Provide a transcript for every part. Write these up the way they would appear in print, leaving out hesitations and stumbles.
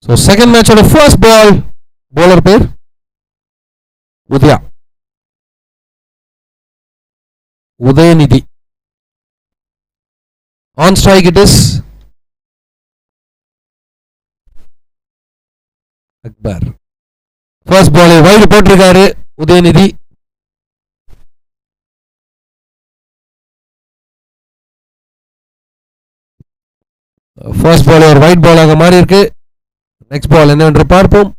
So second மேட்சோட first ball bowler பேர் Udayanidhi. On strike it is Akbar. First ball wide போட்டிருக்காரு Udayanidhi. First ball ஒரு white பாலாக மாறி இருக்கு. நெக்ஸ்ட் பால் என்னவென்று பார்ப்போம்.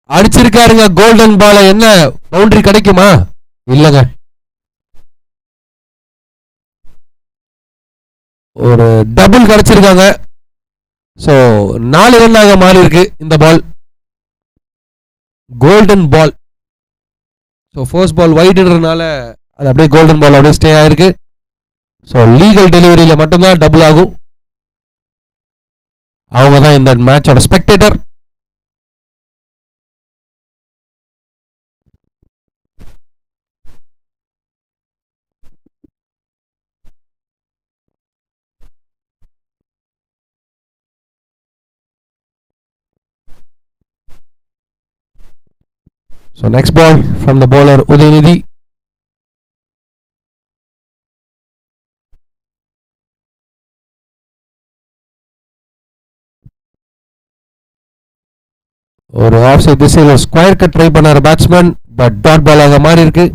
அடிச்சிருக்காருங்க கோல்டன் பால. என்ன பவுண்டரி கிடைக்குமா? இல்லங்க, ஒரு டபுள் கிடைச்சிருக்காங்க. ஸோ 4 ரன்னாக மாறி இருக்கு இந்த பால். Golden ball. So first ball வைடுன்றதுனால அது அப்படியே கோல்டன் பால் அப்படியே ஸ்டே ஆயிருக்கு. ஸோ லீகல் டெலிவரியில் மட்டும்தான் டபுள் ஆகும். அவங்க தான் இந்த மேட்சோட spectator. So next ball from the bowler Udayanidhi. ஒரு ஆஃப் சைட் திசையில் ஸ்கொயர் கட் ட்ரை பண்ணார் பேட்ஸ்மேன். பட் டாட் பாலாக மாறி இருக்கு.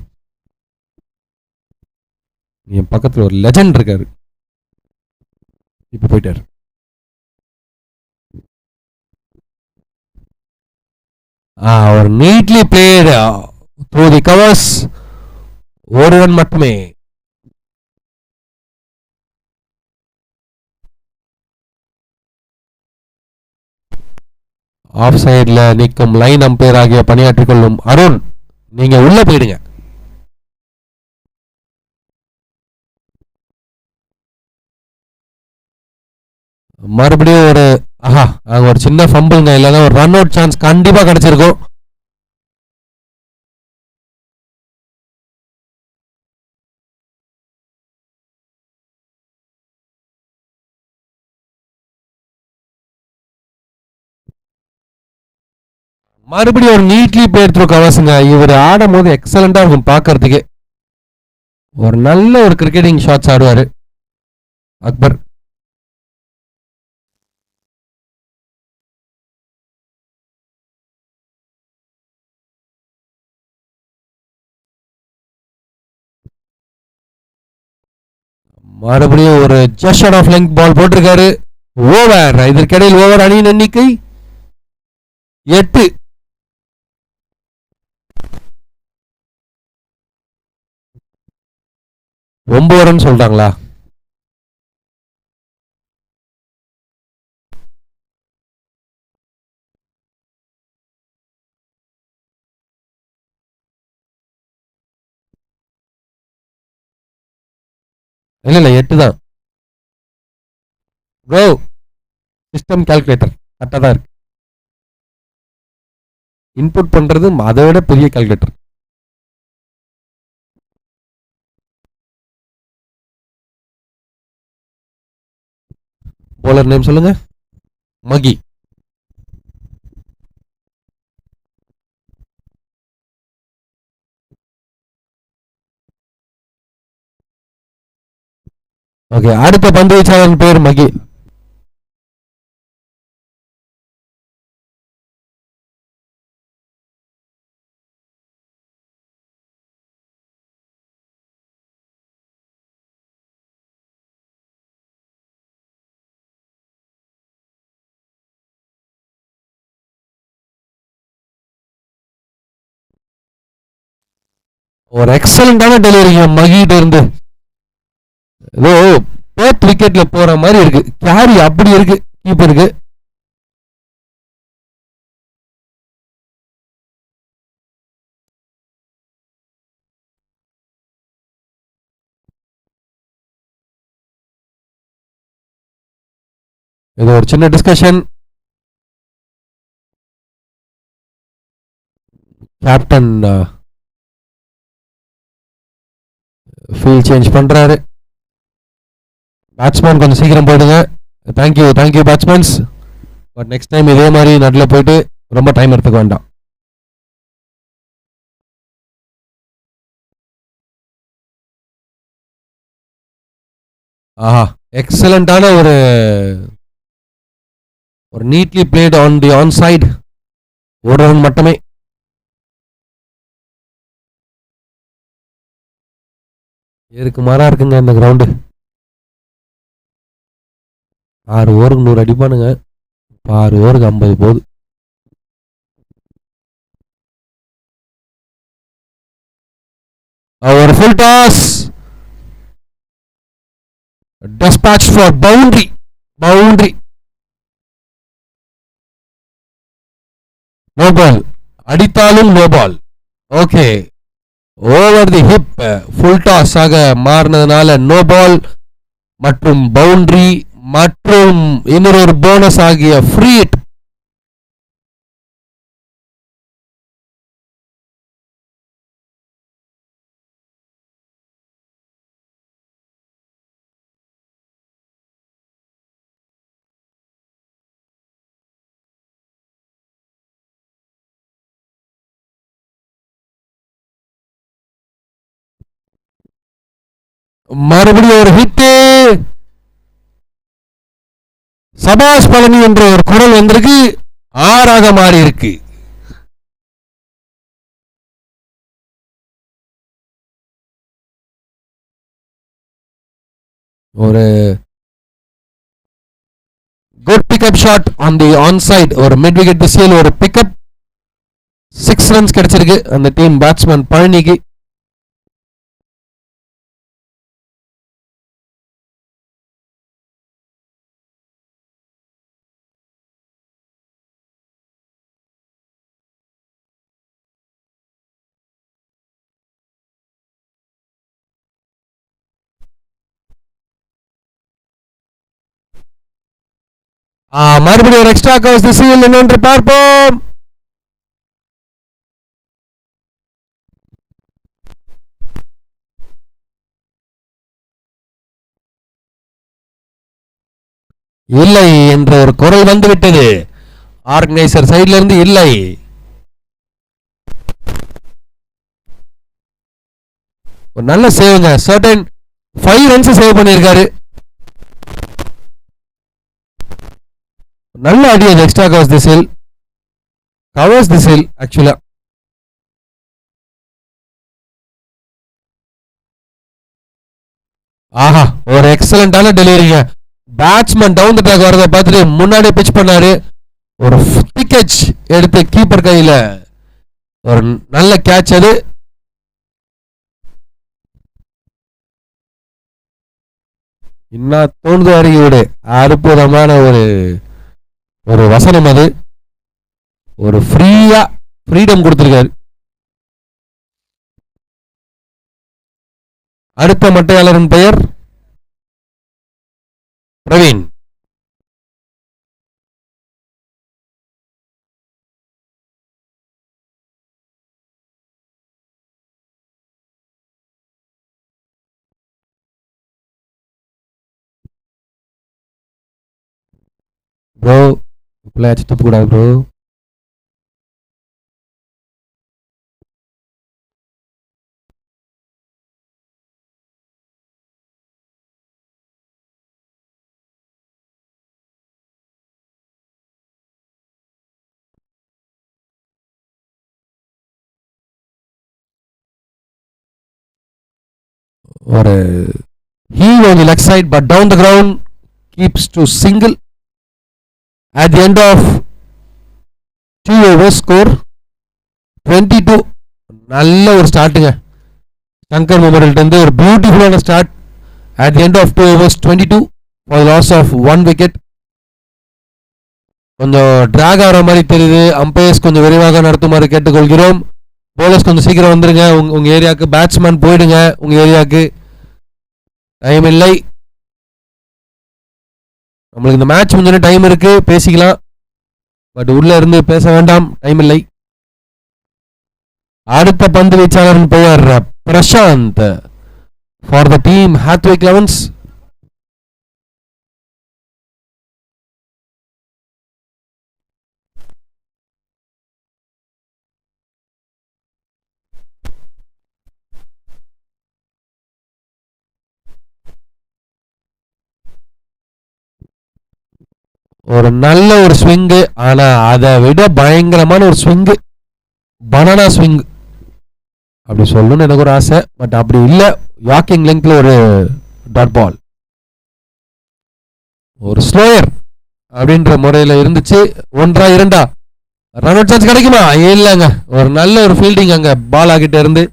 என் பக்கத்தில் ஒரு லெஜண்ட் இருக்காரு, இப்போ போயிட்டார். ஒரு neatly played through the covers. ஒரு ரன் மட்டுமே. ஆஃப் சைட்ல நிற்கும் லைன் அம்பையர் ஆகிய பணியாற்றிக் கொள்ளும் அருண், நீங்க உள்ள போயிடுங்க. மறுபடியும் ஒரு ஒரு சின்ன ஃபம்பிள்ங்க, இல்லைன்னா ஒரு ரன் அவுட் சான்ஸ் கண்டிப்பா கிடைச்சிருக்கும். மறுபடியும் ஒரு நீட்லி பிளேட் த்ரூ கவர்ஸுங்க. இவர் ஆடும் போது எக்ஸலண்டா இருக்கும் பார்க்கறதுக்கு. ஒரு நல்ல ஒரு கிரிக்கெட்டிங் ஷாட்ஸ் ஆடுவாரு அக்பர். மறுபடியும் ஒரு ஜஸ்ட் ஷாட் ஆஃப் லெங்த் பால் போட்டிருக்காரு. ஓவர். இதற்கிடையில் ஓவர் அணியின் எண்ணிக்கை 8. ஒன்பது சொல்றாங்களா? இல்ல 8 தான். ப்ரோ சிஸ்டம் கால்குலேட்டர் கரெக்டாக தான் இருக்கு. இன்புட் பண்றது அதை விட பெரிய கால்குலேட்டர். போலர் நேம் சொல்லுங்க. மகி. ஓகே, அடுத்த பந்து வீச்சாளர் பேர் மகி. ஒரு எக்ஸலண்டான டெலிவரிங்க மகிட்ட இருந்து. ஏதோ பேத் விக்கெட்ல போற மாதிரி இருக்கு. கேரி அப்படி இருக்கு கீப்பருக்கு. இது ஒரு சின்ன டிஸ்கஷன். கேப்டன் ஃபீல் சேஞ்ச் பண்றாரு. பேட்ஸ்மேன் கொஞ்சம் சீக்கிரம் போயிடுங்க. Thank you batsmen. But next time இதே மாதிரி நடுவில் போயிட்டு ரொம்ப டைம் எடுத்துக்க வேண்டாம். ஆஹா, எக்ஸலண்டான ஒரு neatly played on the on side. ஒரு ரன் மட்டுமே. ஏருக்கு மாறா இருக்குங்க இந்த கிரவுண்டு. 6 ஓவருக்கு 100 அடிப்பானுங்க. 6 ஓவருக்கு 50 போகுது. ஒரு full toss. dispatch for boundary. No ball. அடித்தாலும் no ball. Okay, over the hip full toss ஆக மாறினதுனால நோ பால் மற்றும் பவுண்டரி மற்றும் இன்னொரு போனஸ் ஆகிய ஃப்ரீ ஹிட். மறுபடியும் ஒரு ஹிட். சபாஷ் பழனி என்ற ஒரு குரல் வந்திருக்கு. 6 மாறி இருக்கு. ஒரு good pickup shot on the on side. ஒரு மிட் விக்கெட் திசையில் ஒரு பிக்அப். 6 ரன்ஸ் கிடைச்சிருக்கு அந்த டீம் பேட்ஸ்மேன் பழனிக்கு. மறுபடியும் ஒரு எக்ஸ்ட்ரா கவர்ஸ் திசையில் என்னென்று பார்ப்போம். இல்லை என்ற ஒரு குரல் வந்துவிட்டது ஆர்கனைசர் சைட்ல இருந்து. இல்லை, ஒரு நல்ல சேவுங்க. சர்டன் 5 ரன்ஸ் சேவ் பண்ணியிருக்காரு. நல்ல அடி அது எக்ஸ்ட்ரா கவர்ஸ் திசையில் ஆக்சுவலா. ஆஹா, ஒரு எக்ஸலண்டான டெலிவரிங்க. பேட்ஸ்மேன் டவுன் தி ட்ராக் வரதை பார்த்துட்டு முன்னாடி பிச் பண்ணாரு. ஒரு கேட்ச் எடுத்து கீப்பர் கையில ஒரு நல்ல கேட்ச். அது இன்னும் தோணுது அறிவியோடு அற்புதமான ஒரு வசனம். அது ஒரு ஃப்ரீடம் கொடுத்திருக்காரு. அடுத்த மட்டையாளரின் பெயர் பிரவீன். ப்ரோ இப்பெல்லாம் அடிச்சு கூடாது ப்ரோ. ஒரு heel on the leg side but down the ground keeps to single at the end of 2 overs score 22. நல்ல ஒரு ஸ்டார்ட்டுங்க சங்கர் மெமோரியல்ட்ட இருந்து. ஒரு பியூட்டிஃபுல்லான start. at the end of 2 overs 22 for the loss of 1 wicket. கொஞ்சம் டிராக் ஆகிற மாதிரி தெரியுது. அம்பையர்ஸ் கொஞ்சம் விரைவாக நடத்துமாறு கேட்டுக்கொள்கிறோம். போலர்ஸ் கொஞ்சம் சீக்கிரம் வந்துருங்க உங்க ஏரியாவுக்கு. பேட்ஸ்மேன் போயிடுங்க உங்க ஏரியாவுக்கு. டைம் இல்லை. நம்மளுக்கு இந்த மேட்ச் முடிஞ்ச டைம் இருக்கு, பேசிக்கலாம். பட் உள்ள இருந்து பேச வேண்டாம், டைம் இல்லை. அடுத்த பந்து வீச்சாளரின் பெயர் Prashant for the team Hathvik Elevens. ஒரு நல்ல ஒரு ஸ்விங்கு, ஆனா அதை விட பயங்கரமான ஒரு ஸ்விங்கு, பனானா ஸ்விங் அப்படி சொல்லணும்னு எனக்கு ஒரு ஆசை. பட் அப்படி இல்லை, வாக்கிங் லெங்க்ல ஒரு டாட் பால், ஒரு ஸ்லோயர் அப்படின்ற முறையில் இருந்துச்சு. 1-2 ரன் அவுட் சான்ஸ் கிடைக்குமா? இல்லைங்க, ஒரு நல்ல ஒரு ஃபீல்டிங் அங்க பால் ஆகிட்ட இருந்து.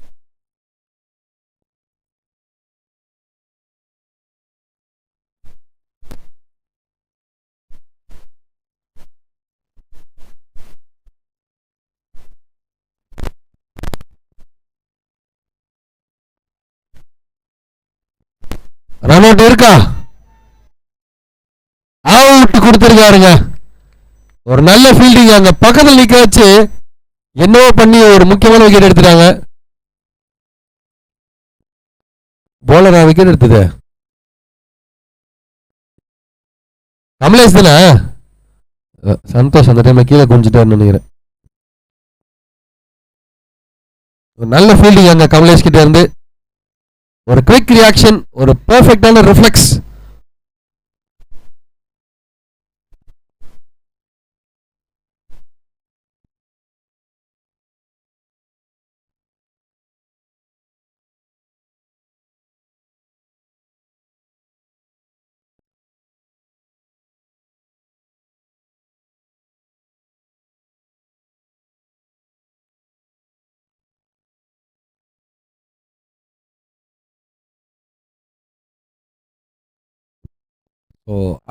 ரன் அவுட் இருக்கா? அவுட் கொடுத்துருக்காருங்க. ஒரு நல்ல ஃபீல்டிங் அங்க பக்கத்தில் நிக்க வச்சு என்னவோ பண்ணி ஒரு முக்கியமான விக்கெட் எடுத்துட்டாங்க. போலரா விக்கெட் எடுத்தது? கமலேஷ் தானே? சந்தோஷ் அந்த டைம்ல கீழே குஞ்சிட்டாருன்னு நினைக்கிறேன். ஒரு நல்ல ஃபீல்டிங் அங்க கமலேஷ் கிட்ட இருந்து, ஒரு குவிக் ரியாக்ஷன், ஒரு பெர்ஃபெக்டான ரிஃப்ளெக்ஸ்.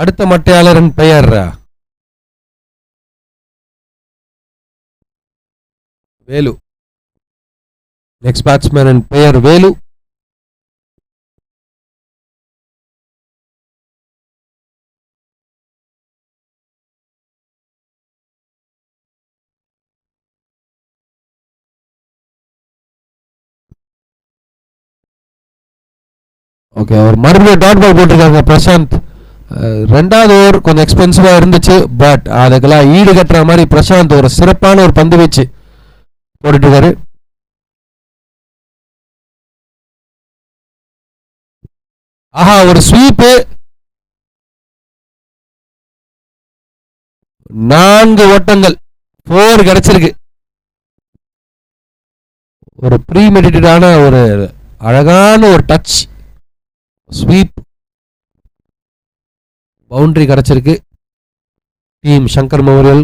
அடுத்த மட்டையாளரின் பெயர் வேலு. நெக்ஸ்ட் பேட்ஸ்மேனின் பெயர் வேலு. ஓகே, அவர் மறுபடியும் டாட் பால் போட்டிருக்காங்க பிரசாந்த். ரெண்டாவது ஓவர் கொஞ்சம் எக்ஸ்பென்சிவா இருந்துச்சு, பட் அதுக்கெல்லாம் ஈடு கட்டுற மாதிரி பிரசாந்த் ஒரு சிறப்பான ஒரு பந்து வீச்சு போட்டுட்டு இருக்காரு. ஆஹா, ஒரு ஸ்வீப்பு, 4 ஓட்டங்கள், 4 கிடைச்சிருக்கு. ஒரு ப்ரீமெடிட்டடான ஒரு அழகான ஒரு டச் ஸ்வீப், பவுண்டரி கிடைச்சிருக்கு. Team Shankar memorial.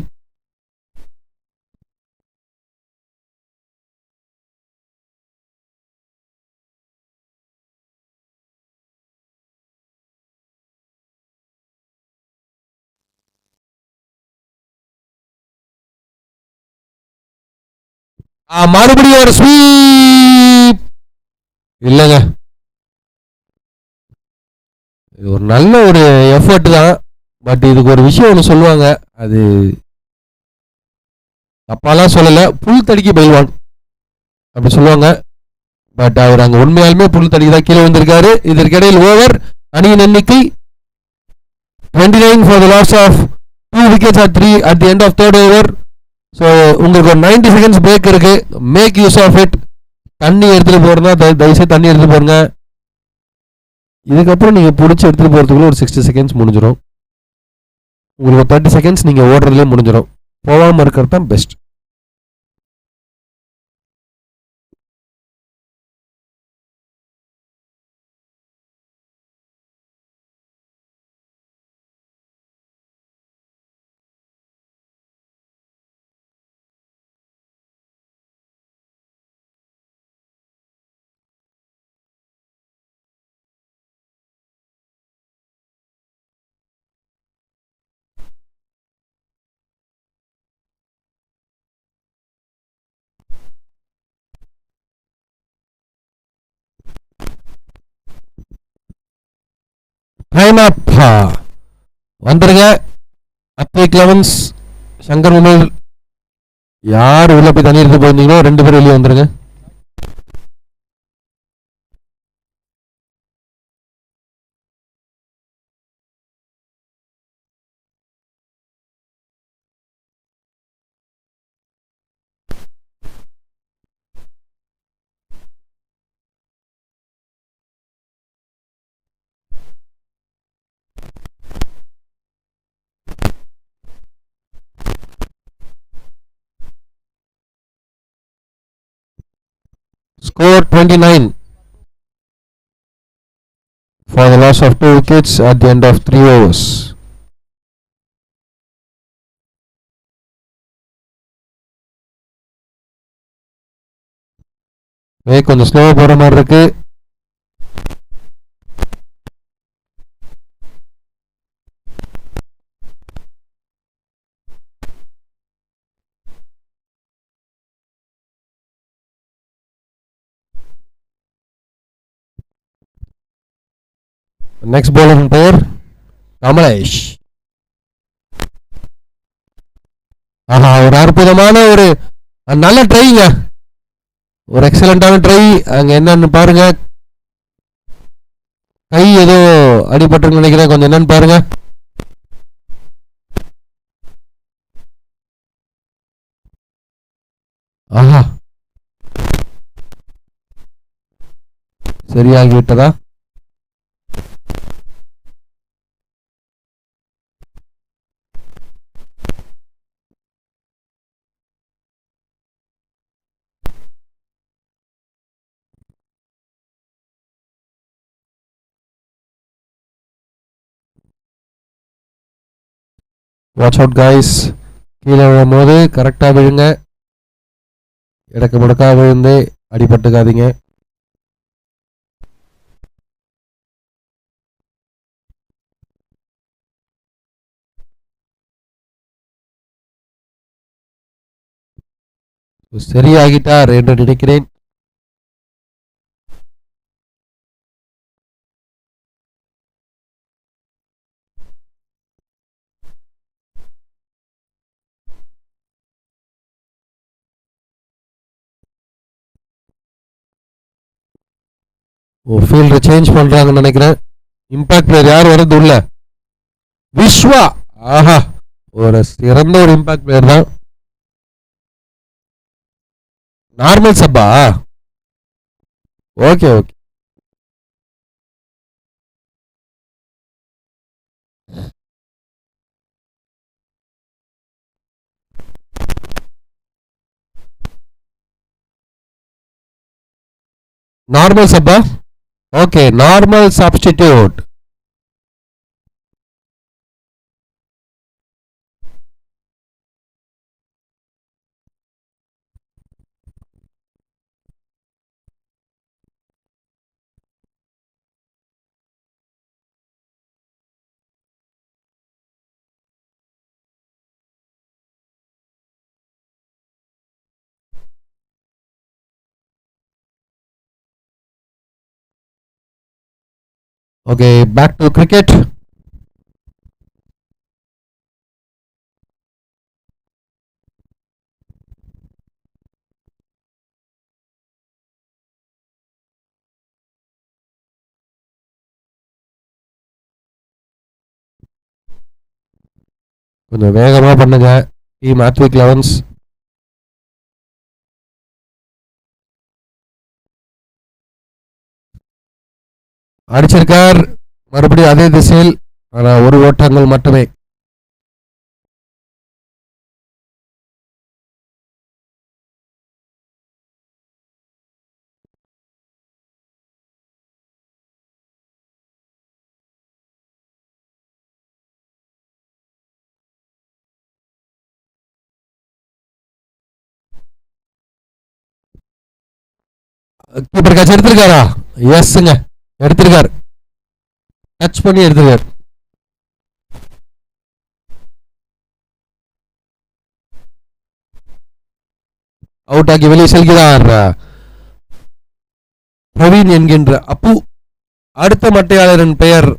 மறுபடியும் ஒரு ஸ்வீப். இல்லைங்க, இது ஒரு நல்ல ஒரு எஃபர்ட் தான். பட் இதுக்கு ஒரு விஷயம் ஒன்று சொல்லுவாங்க, அது தப்பாலாம் சொல்லலை, புல் தடுக்கி பயில்வான் அப்படி சொல்லுவாங்க. பட் அவர் அங்கே உண்மையாலுமே புல் தடுக்கி தான் கீழே வந்திருக்காரு. இதற்கிடையில் ஓவர் அணியின் எண்ணிக்கை 29 for the loss of 2 wickets at 3 at the end of third over. So உங்களுக்கு ஒரு 90 செகண்ட்ஸ் பிரேக் இருக்கு, மேக் யூஸ் ஆஃப் இட். தண்ணி எடுத்துட்டு போறதா தயவுசெய்து தண்ணி எடுத்துட்டு போறங்க. இதுக்கப்புறம் நீங்க பிடிச்சி எடுத்துட்டு போறதுக்குள்ள ஒரு 60 செகண்ட்ஸ் முடிஞ்சிடும். உங்களுக்கு 30 செகண்ட்ஸ் நீங்க ஓடுறதுலேயே முடிஞ்சிடும். போகாமல் இருக்கிறது தான் பெஸ்ட். வந்துருங்க. Advik elevens, Shankar memorial. யார் உள்ள போய் தண்ணி எடுத்து போயிருந்தீங்களோ 2 பேரும் வெளியே வந்துருங்க. Score 29 for the loss of 2 wickets at the end of 3 overs. கொஞ்சம் ஸ்லோவாக போகிற மாதிரி இருக்கு. நெக்ஸ்ட் பவுலர் பேர் கமலேஷ். ஆஹா, ஒரு அற்புதமான ஒரு நல்ல ட்ரைங்க, ஒரு எக்ஸலண்டான ட்ரை. அங்கே என்னன்னு பாருங்க, கை ஏதோ அடிபட்டு நினைக்கிறேன், கொஞ்சம் என்னன்னு பாருங்க. ஆஹா, சரியாகி விட்டதா? Watch out guys. கீழே விழும்போது கரெக்டாக விழுங்க, இடக்கு முடக்காக விழுந்து அடிபட்டுக்காதீங்க. சரியாகிட்டார் என்று நினைக்கிறேன். ஃபீல்டர் சேஞ்ச் பண்றாங்கன்னு நினைக்கிறேன். இம்பாக்ட் பிளேயர் யார் வருது உள்ள? விஸ்வா. ஆஹா, ஒரு சிறந்த ஒரு இம்பாக்ட் பிளேயர் தான். நார்மல் சப்பா? Okay okay. நார்மல் சப்பா? Okay, normal substitute. Okay, back to cricket. கொஞ்சம் வேகமாக பண்ணுங்க டீம் ஆத்விக் லெவன்ஸ். அடிச்சிருக்கார் மறுபடியும் அதே திசையில், ஆனால் ஒரு ஓட்டங்கள் மட்டுமே. Keeper catch எடுத்திருக்காரா? எஸ்ங்க, எடுத்திருக்காரு. டச் பண்ணி எடுத்திருக்காரு. அவுட் ஆகி வெளியே செல்கிறார் பிரவீன் என்கின்ற அப்பு. அடுத்த மட்டையாளரின் பெயர்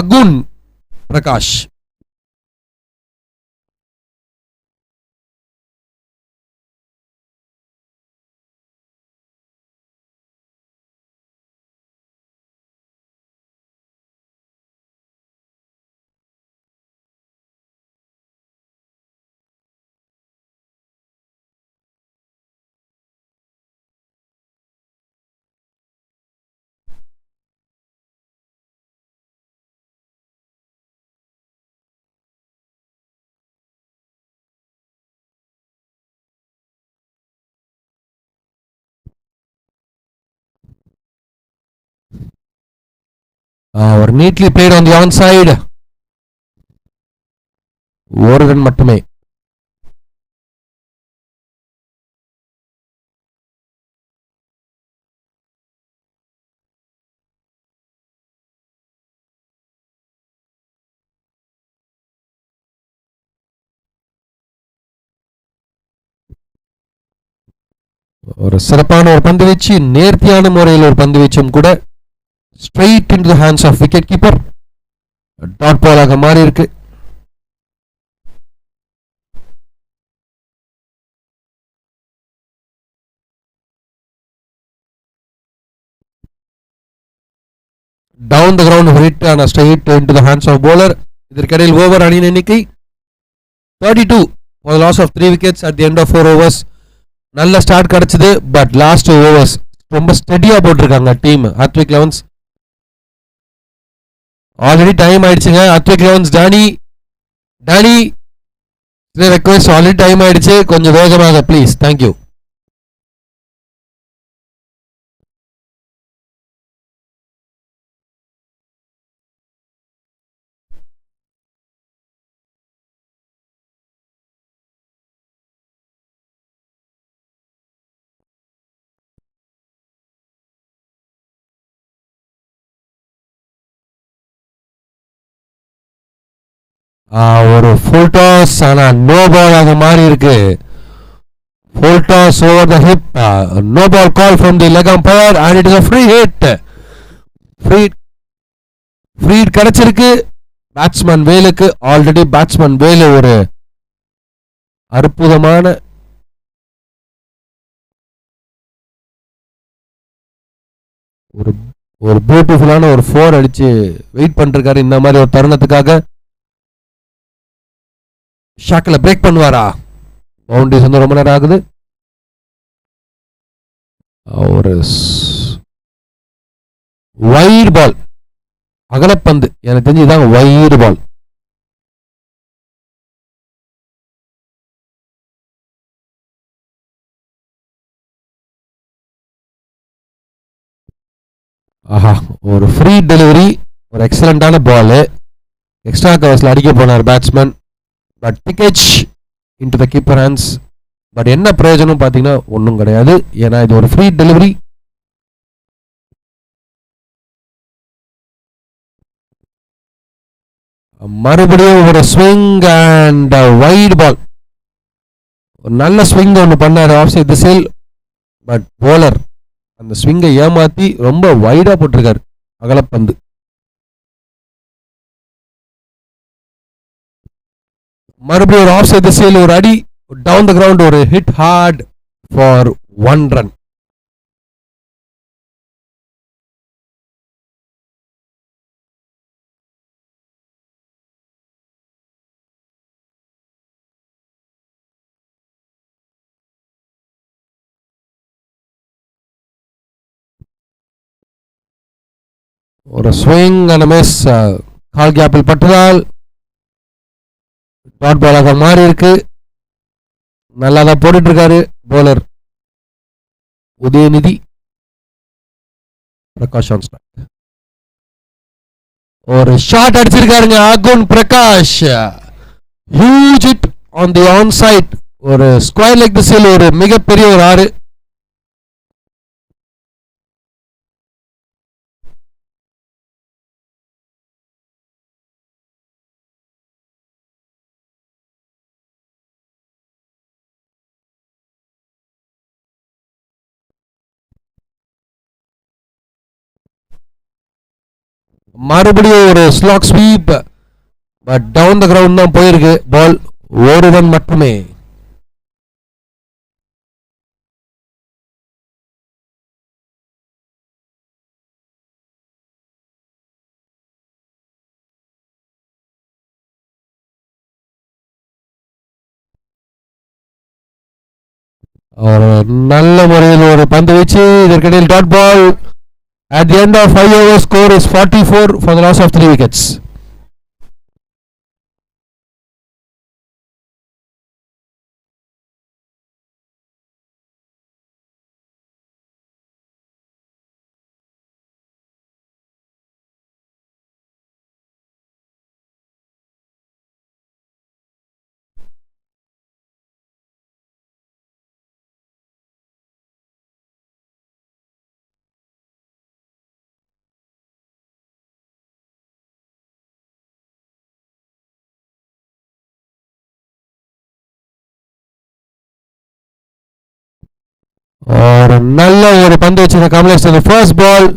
அகுன் பிரகாஷ். ஒரு neatly played on the onside. ஒரு ரன் மட்டுமே. ஒரு சிறப்பான ஒரு பந்து வீச்சு, நேர்த்தியான முறையில் ஒரு பந்து வீச்சும் கூட. Straight in the hands of wicketkeeper. Dot பாலாக மாறி இருக்கு. டவுன் த கிரவுண்ட் ஹிட் ஆன straight in to the hands of bowler. இதற்கிடையில் ஓவர் அணியின் எண்ணிக்கை 32 for the loss of 3 wickets at the end of 4 overs. நல்ல ஸ்டார்ட் கிடைச்சது, but last overs ரொம்ப ஸ்டெடியா போட்டிருக்காங்க team Hathvik Elevens. Already time ஆயிடுச்சுங்க. Hathvik Elevens Danny request, already time ஆயிடுச்சு, கொஞ்சம் வேகமாக ப்ளீஸ். தேங்க்யூ. ஒரு ஃபுல் டாஸ், ஆனா நோ பாலாக மாறி இருக்கு. Full toss over the hip, no ball call from the leg umpire and it is a free hit. Free கிடைச்சிருக்கு பேட்ஸ்மேன் வேலுக்கு. ஆல்ரெடி பேட்ஸ்மேன் வேலு ஒரு அற்புதமான ஒரு பியூட்டிஃபுல்லான ஒரு 4 அடிச்சு வெயிட் பண்ணிருக்காரு இந்த மாதிரி ஒரு தருணத்துக்காக. ஷாக்கில் பிரேக் பண்ணுவாரா? பவுண்டரிஸ் வந்து ரொம்ப நேரம் ஆகுது. ஒரு வைட் பால், அகலப்பந்து, எனக்கு தெரிஞ்சு இதான் வைட் பால். ஆஹா, ஒரு ஃப்ரீ டெலிவரி, ஒரு எக்ஸலண்டான பால். எக்ஸ்ட்ரா கவர்ஸ்ல அடிக்க போனார் batsman, but ticked into the keeper hands. But என்ன பிரயோஜனம் பார்த்தீங்கன்னா ஒன்றும் கிடையாது, ஏன்னா இது ஒரு ஃப்ரீ டெலிவரி. மறுபடியும் ஒரு ஸ்விங் அண்ட் வைட் பால். ஒரு நல்ல ஸ்விங் ஒன்று பண்ணார் ஆஃப் சைட் திசையில், பட் போலர் அந்த ஸ்விங்கை ஏமாத்தி ரொம்ப வைடா போட்டிருக்காரு அகலப்பந்து. மறுபடியும் ஒரு ஆஃப் சைட் திசையில் ஒரு அடி, டவுன் த கிரவுண்ட் ஒரு ஹிட் ஹார்ட் ஃபார் 1 run. ஒரு ஸ்விங் அண்ட் மிஸ், கால் கேப்பில் பட்டதால் டாட் பாலாக மாறி இருக்கு. நல்லா தான் போட்டுட்டு இருக்காரு போலர் உதயநிதி பிரகாஷ். ஒரு ஷாட் அடிச்சிருக்காருங்க அகுன் Prakash. Huge hit on the on side. ஒரு ஸ்கொயர் லெக் திசையில் ஒரு மிகப்பெரிய ஒரு 6. மறுபடியும் ஒரு slog sweep, but down the ground தான் போயிருக்கு. பால் ஒரு ரன் மட்டுமே. ஒரு நல்ல முறையில் ஒரு பந்து வீச்சு, இதற்கிடையில் dot ball. At the end of 5 overs, score is 44 for the loss of 3 wickets. ஒரு நல்ல ஒரு பந்து வச்சிருந்த கமலேஷ். ஃபர்ஸ்ட் பால்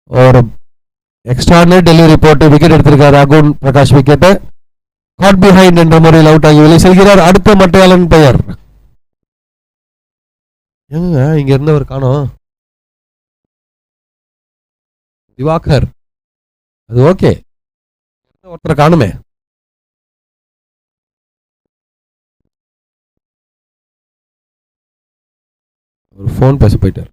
ஒரு எக்ஸ்ட்ரானரி டெலிவரி போட்டு விக்கெட் எடுத்திருக்காரு அகுன் பிரகாஷ். விக்கெட் காட் பிஹைண்ட் என்ற முறையில் அவுட் ஆகி வெளியே செல்கிறார். அடுத்த மட்டையாளன் பெயர் எங்க இங்க இருந்தவர் காணோம். திவாகர். அது ஓகே, ஒருத்தரை காணுமே. ஒரு ஃபோன் பேச போயிட்டார்.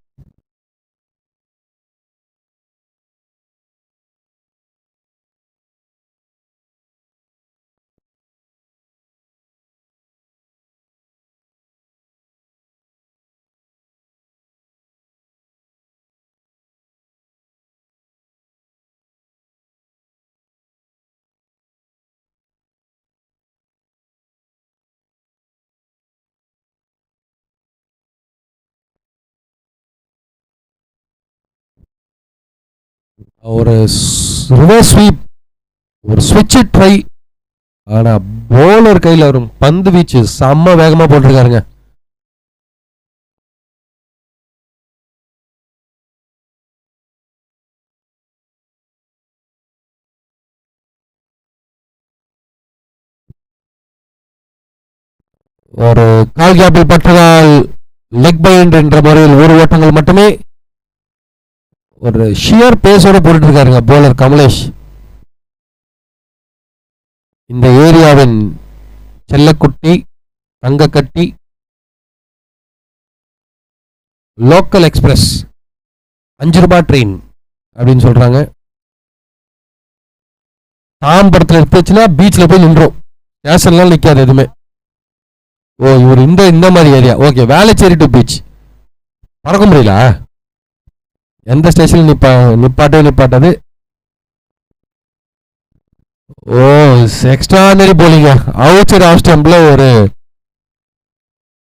ஒரு ரிவர்ஸ் ஸ்வீப், ஒரு ஸ்விட்ச் ட்ரை. ஆனா போலர் கையில் வரும் பந்து வீச்சு செம்ம வேகமா போட்டிருக்காருங்க. ஒரு கால் கேப்பில் பட்டதால் லெக் பைண்ட் என்ற முறையில் ஒரு ஓட்டங்கள் மட்டுமே. ஒரு ஷியர் பேஸோட போட்டு இருக்காருங்க போலர் கமலேஷ். இந்த ஏரியாவின் செல்லக்குட்டி, தங்கக்கட்டி, லோக்கல் எக்ஸ்பிரஸ், 5 ரூபாய் ட்ரெயின் அப்படின்னு சொல்றாங்க. தாம்பரத்தில் எடுத்துச்சுன்னா பீச்சில் போய் நின்றோம், ஸ்டேஷன்லாம் நிற்காது எதுவுமே. ஓ இவர் இந்த மாதிரி area. Okay, Velachery to beach பறக்க முடியல. எந்த ஸ்டேஷன் நிப்பாட்டாது. ஓ எக்ஸ்ட்ரானரி போலிங்க. அவுட் சைடு ஆஃப் ஸ்டம்பில்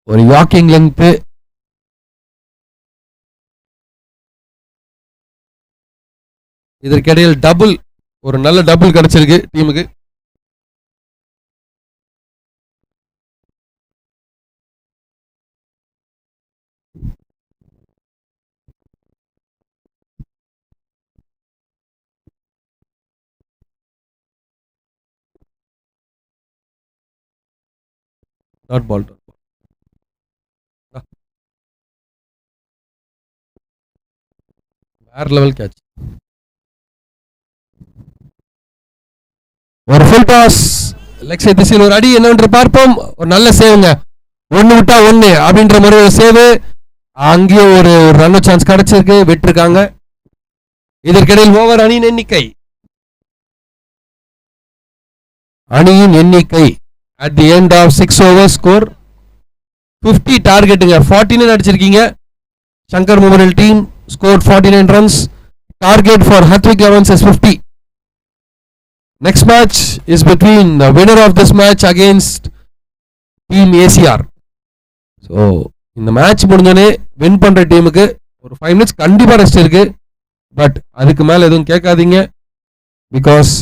ஒரு யாக்கிங் லெங்க். இதற்கிடையில் டபுள், ஒரு நல்ல டபுள் கிடைச்சிருக்கு டீமுக்கு. டாட் பால், வேற லெவல் கேட்ச். ஒரு ஃபுல் டாஸ் லெக் சைட் திசையில் ஒரு அடி என்னவென்று பார்ப்போம். ஒரு நல்ல சேவுங்க, 1 விட்டா 1 அப்படின்ற மாதிரி ஒரு சேவு. அங்கேயும் ஒரு ரன் சான்ஸ் கிடைச்சிருக்கு, விட்டுருக்காங்க. இதற்கிடையில் ஓவர் அணியின் எண்ணிக்கை at the end of 6 overs score 50. டார்கெட்டுங்க 49 அடிச்சிருக்கீங்க. Shankar Memorial team scored 49 runs. Target for Hathwig Evans is 50. Next match is between the winner of this match against Team ACR. So இந்த match முடிஞ்சோடனே win பண்ற டீமுக்கு ஒரு 5 minutes கண்டிப்பா rest இருக்கு. But அதுக்கு மேல எதுவும் கேட்காதீங்க. பிகாஸ்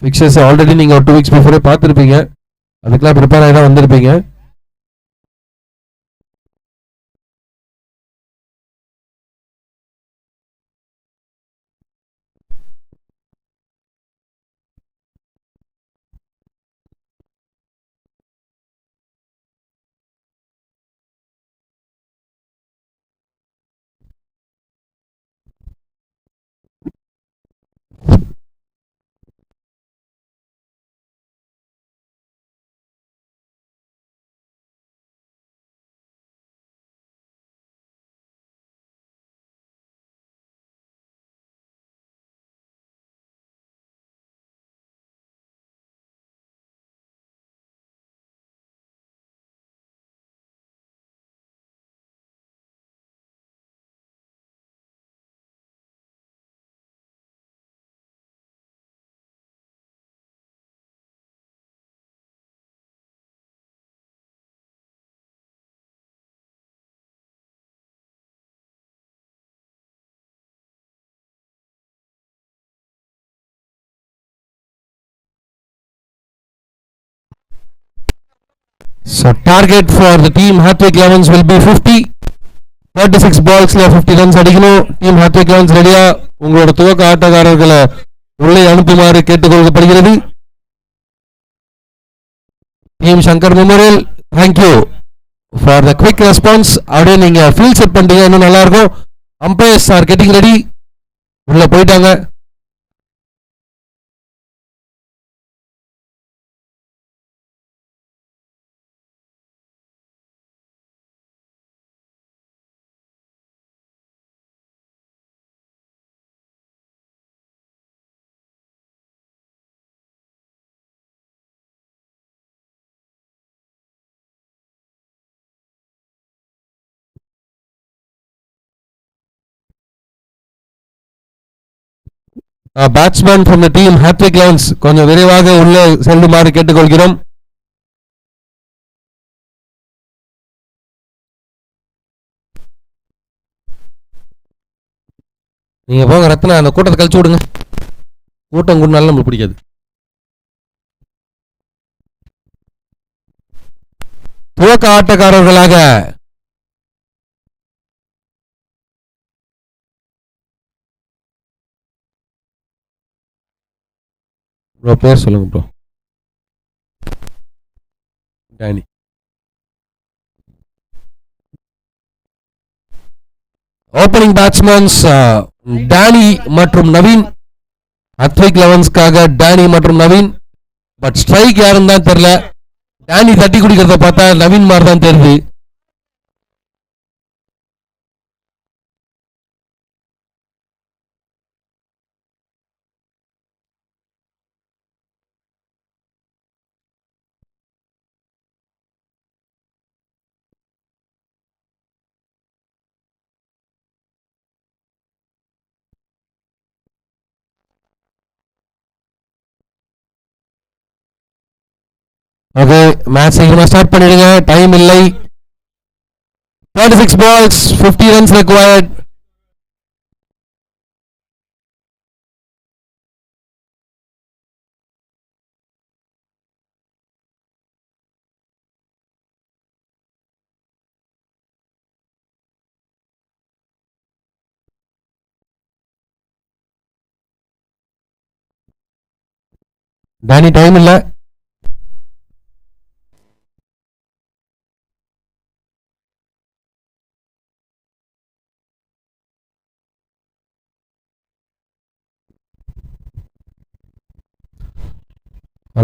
ஃபிக்சர்ஸ் ஆல்ரெடி நீங்க 2 weeks பிஃபோரே பார்த்துருப்பீங்க. அதுக்கெல்லாம் ப்ரிப்பேர் ஆகி தான் வந்திருப்பீங்க. So target for the team Hathwig Evans will be 50. 36 பால்ஸ்ல 50 ரன்ஸ் அடிக்கணும். டீம் ஹாத்விக் லெவன்ஸ் ரெடியா? உங்களோட துவக்க ஆட்டக்காரர்களை உள்ளே அனுப்புமாறு கேட்டுக்கொள்ளப்படுகிறது. Team Shankar Memorial, thank you for the quick response. அப்படியே நீங்க ஃபீல்ட் செட் பண்ணிட்டீங்க, இன்னும் நல்லா இருக்கும். Umpires are getting ready. உள்ள போயிட்டாங்க. Batsman from the team Hathvik Elevens கொஞ்சம் விரைவாக உள்ளே செல்லுமாறு கேட்டுக்கொள்கிறோம். நீங்க போங்க ரத்னா, அந்த கூட்டத்தை கழிச்சு விடுங்க. கூட்டம் கூட்டினாலும் நம்மளுக்கு பிடிக்காது. துவக்க ஆட்டக்காரர்களாக ப்ரோ பேர் சொல்லுங்க bro. Danny. Opening batsmen Danny மற்றும் நவீன். ஹாத்விக் லெவன்ஸ்க்காக டேனி மற்றும் நவீன். பட் ஸ்ட்ரைக் யாருன்னு தான் தெரியல. டேனி தட்டி குடிக்கிறத பார்த்தா நவீன் மாதிரி தான் தெரியுது. ஓகே, மேட்ச் சீக்கிரமா ஸ்டார்ட் பண்ணிடுங்க, டைம் இல்லை. 36 balls 50 runs required. Danny time இல்லை.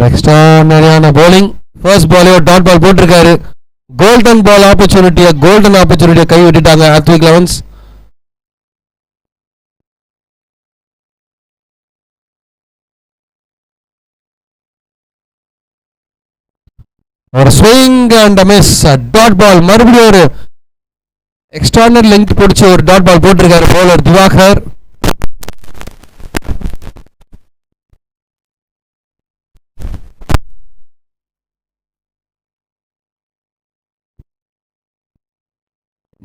எக்ஸ்ட்ரானரியான bowling. ஃபர்ஸ்ட் பாலே ஒரு டாட் பால் போட்டிருக்காரு. கோல்டன் ஆப்பர்ச்சுனிட்டியை கை விட்டுட்டாங்க ஹாத்விக் லெவன்ஸ். ஒரு swing and miss, dot ball. மறுபடியும் ஒரு எக்ஸ்ட்ரானரி லெங்த் பிடிச்ச ஒரு டாட் பால் போட்டிருக்காரு பவுலர் திவாகர்.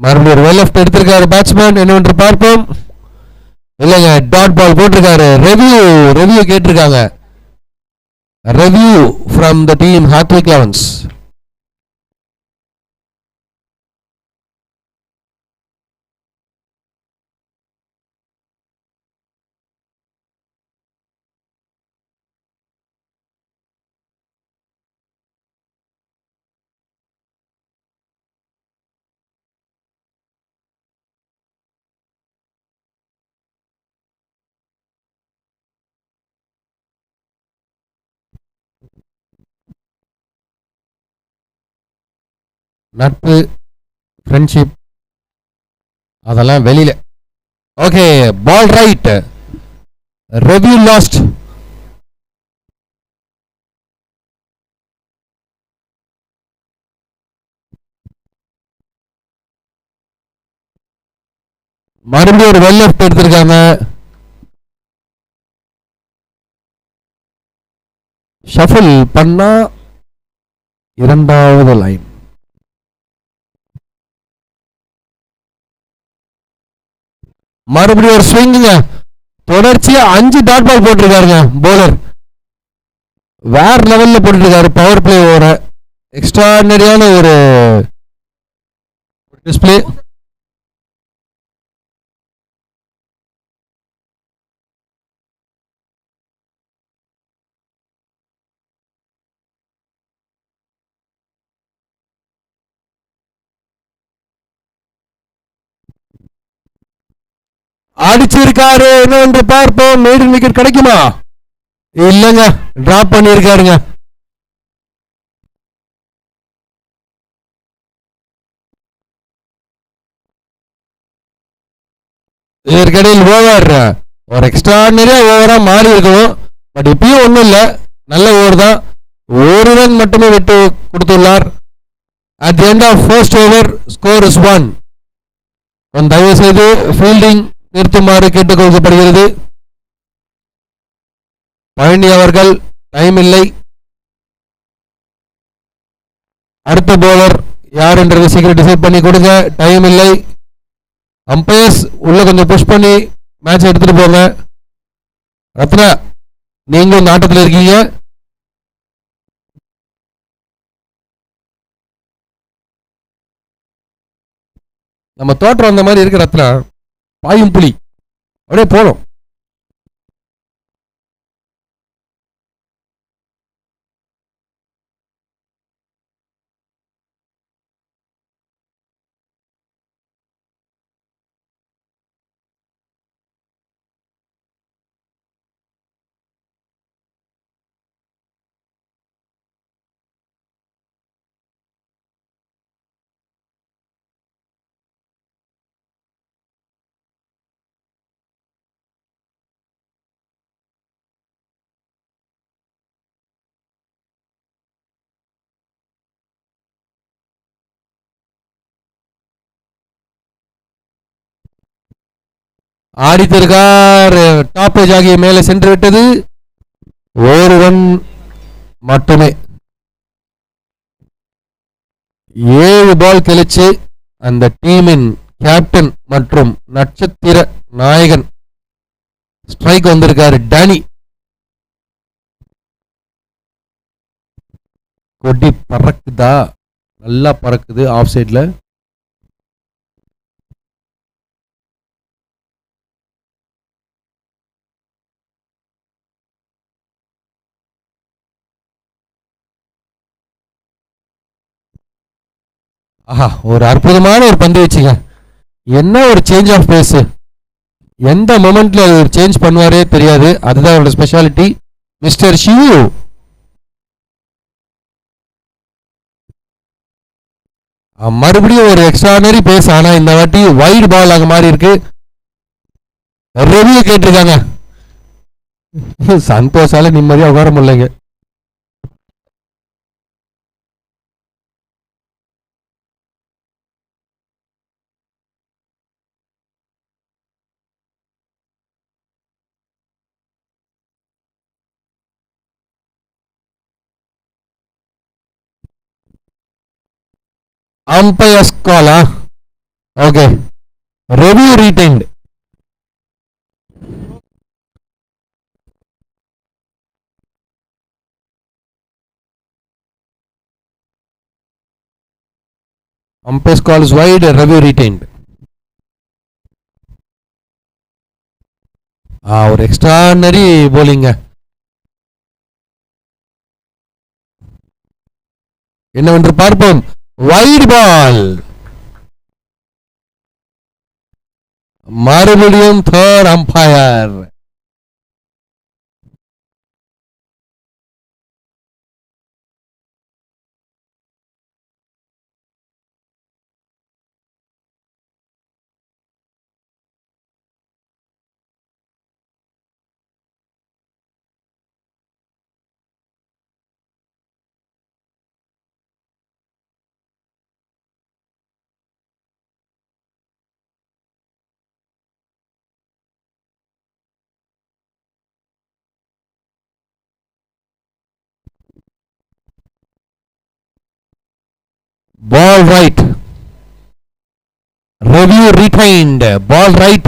மறுபடியும் ஒரு வெல் லெஃப்ட் எடுத்திருக்காரு பேட்ஸ்மேன். என்னவென்று பார்ப்போம். இல்லைங்க, டாட் பால் போட்டிருக்காரு. ரெவ்யூ கேட்டிருக்காங்க. Review from the team Hathvik elevens. நட்பு, ஃப்ரெண்ட்ஷிப் அதெல்லாம் வெளியில. Okay, ball right. Review lost. மறுபடியும் ஒரு வெல் லெஃப்ட் எடுத்திருக்காங்க. ஷஃபில் பண்ணா இரண்டாவது லைன். மறுபடியும் ஒரு ஸ்விங்குங்க. தொடர்ச்சியா 5 டாட் பால் போட்டிருக்காருங்க போலர். வேற லெவல்ல போட்டிருக்காரு பவர் பிளே ஓவர. எக்ஸ்ட்ரானரியான ஒரு டிஸ்பிளே. அடிச்சிருக்காரு என்னவென்று பார்ப்போம். மெய்டன் விக்கெட் கிடைக்குமா? இல்லங்க, டிராப் பண்ணிருக்காருங்க. இதற்கிடையில் ஓவர் ஒரு எக்ஸ்ட்ராடினரியா ஓவரா மாறி இருக்கும். பட் இப்பயும் ஒன்றும் இல்லை, நல்ல ஓவர் தான். ஒரு ரன் மட்டுமே விட்டு கொடுத்துள்ளார். At the end of first over score is 1. தயவு செய்து ஃபீல்டிங் நிறுத்துமாறு கேட்டுக்கொள்ளப்படுகிறது. பழனி அவர்கள் டைம் இல்லை. அடுத்த போலர் யார் என்றதை சீக்கிரம் டிசைட் பண்ணி கொடுங்க. டைம் இல்லை. அம்பையர்ஸ் உள்ள கொஞ்சம் புஷ் பண்ணி மேட்ச் எடுத்துட்டு போங்க. ரத்னா, நீங்களும் இந்த ஆட்டத்தில் இருக்கீங்க. நம்ம தோற்றம் வந்த மாதிரி இருக்கு ரத்னா. பாயும் புலி அப்படியே போனோம். ஆடித்திருக்கார். டாப் ஏஜ் ஆகிய மேலே சென்று விட்டது. ஒரு ரன் மட்டுமே. 7 பால் கழிச்சு அந்த டீமின் கேப்டன் மற்றும் நட்சத்திர நாயகன் ஸ்ட்ரைக் வந்திருக்காரு டேனி. கொடி பறக்குதா? நல்லா பறக்குது ஆஃப் சைட்ல. ஆஹா, ஒரு அற்புதமான ஒரு பந்து வச்சுங்க. என்ன ஒரு சேஞ்ச் ஆஃப் பேஸ். எந்த மொமெண்ட்ல ஒரு சேஞ்ச் பண்ணுவாரே தெரியாது. அதுதான் அவரோட ஸ்பெஷாலிட்டி. மிஸ்டர் ஷிவு மறுபடியும் ஒரு எக்ஸ்ட்ரானரி பேஸ். ஆனா இந்த வாட்டி வைட் பால் ஆக மாதிரி இருக்கு. ரெவியூ கேட்டிருக்காங்க. சந்தோஷால நிம்மதியா உட்கார முடியலைங்க. அம்பையர்ஸ் காலா? Okay, review retained. Umpire's call is wide, review retained. ஒரு எக்ஸ்ட்ரானரி போலிங்க. என்னவென்று பார்ப்போம். Wide ball. மறுபடியும் third umpire. Ball right. Review retained. Ball right.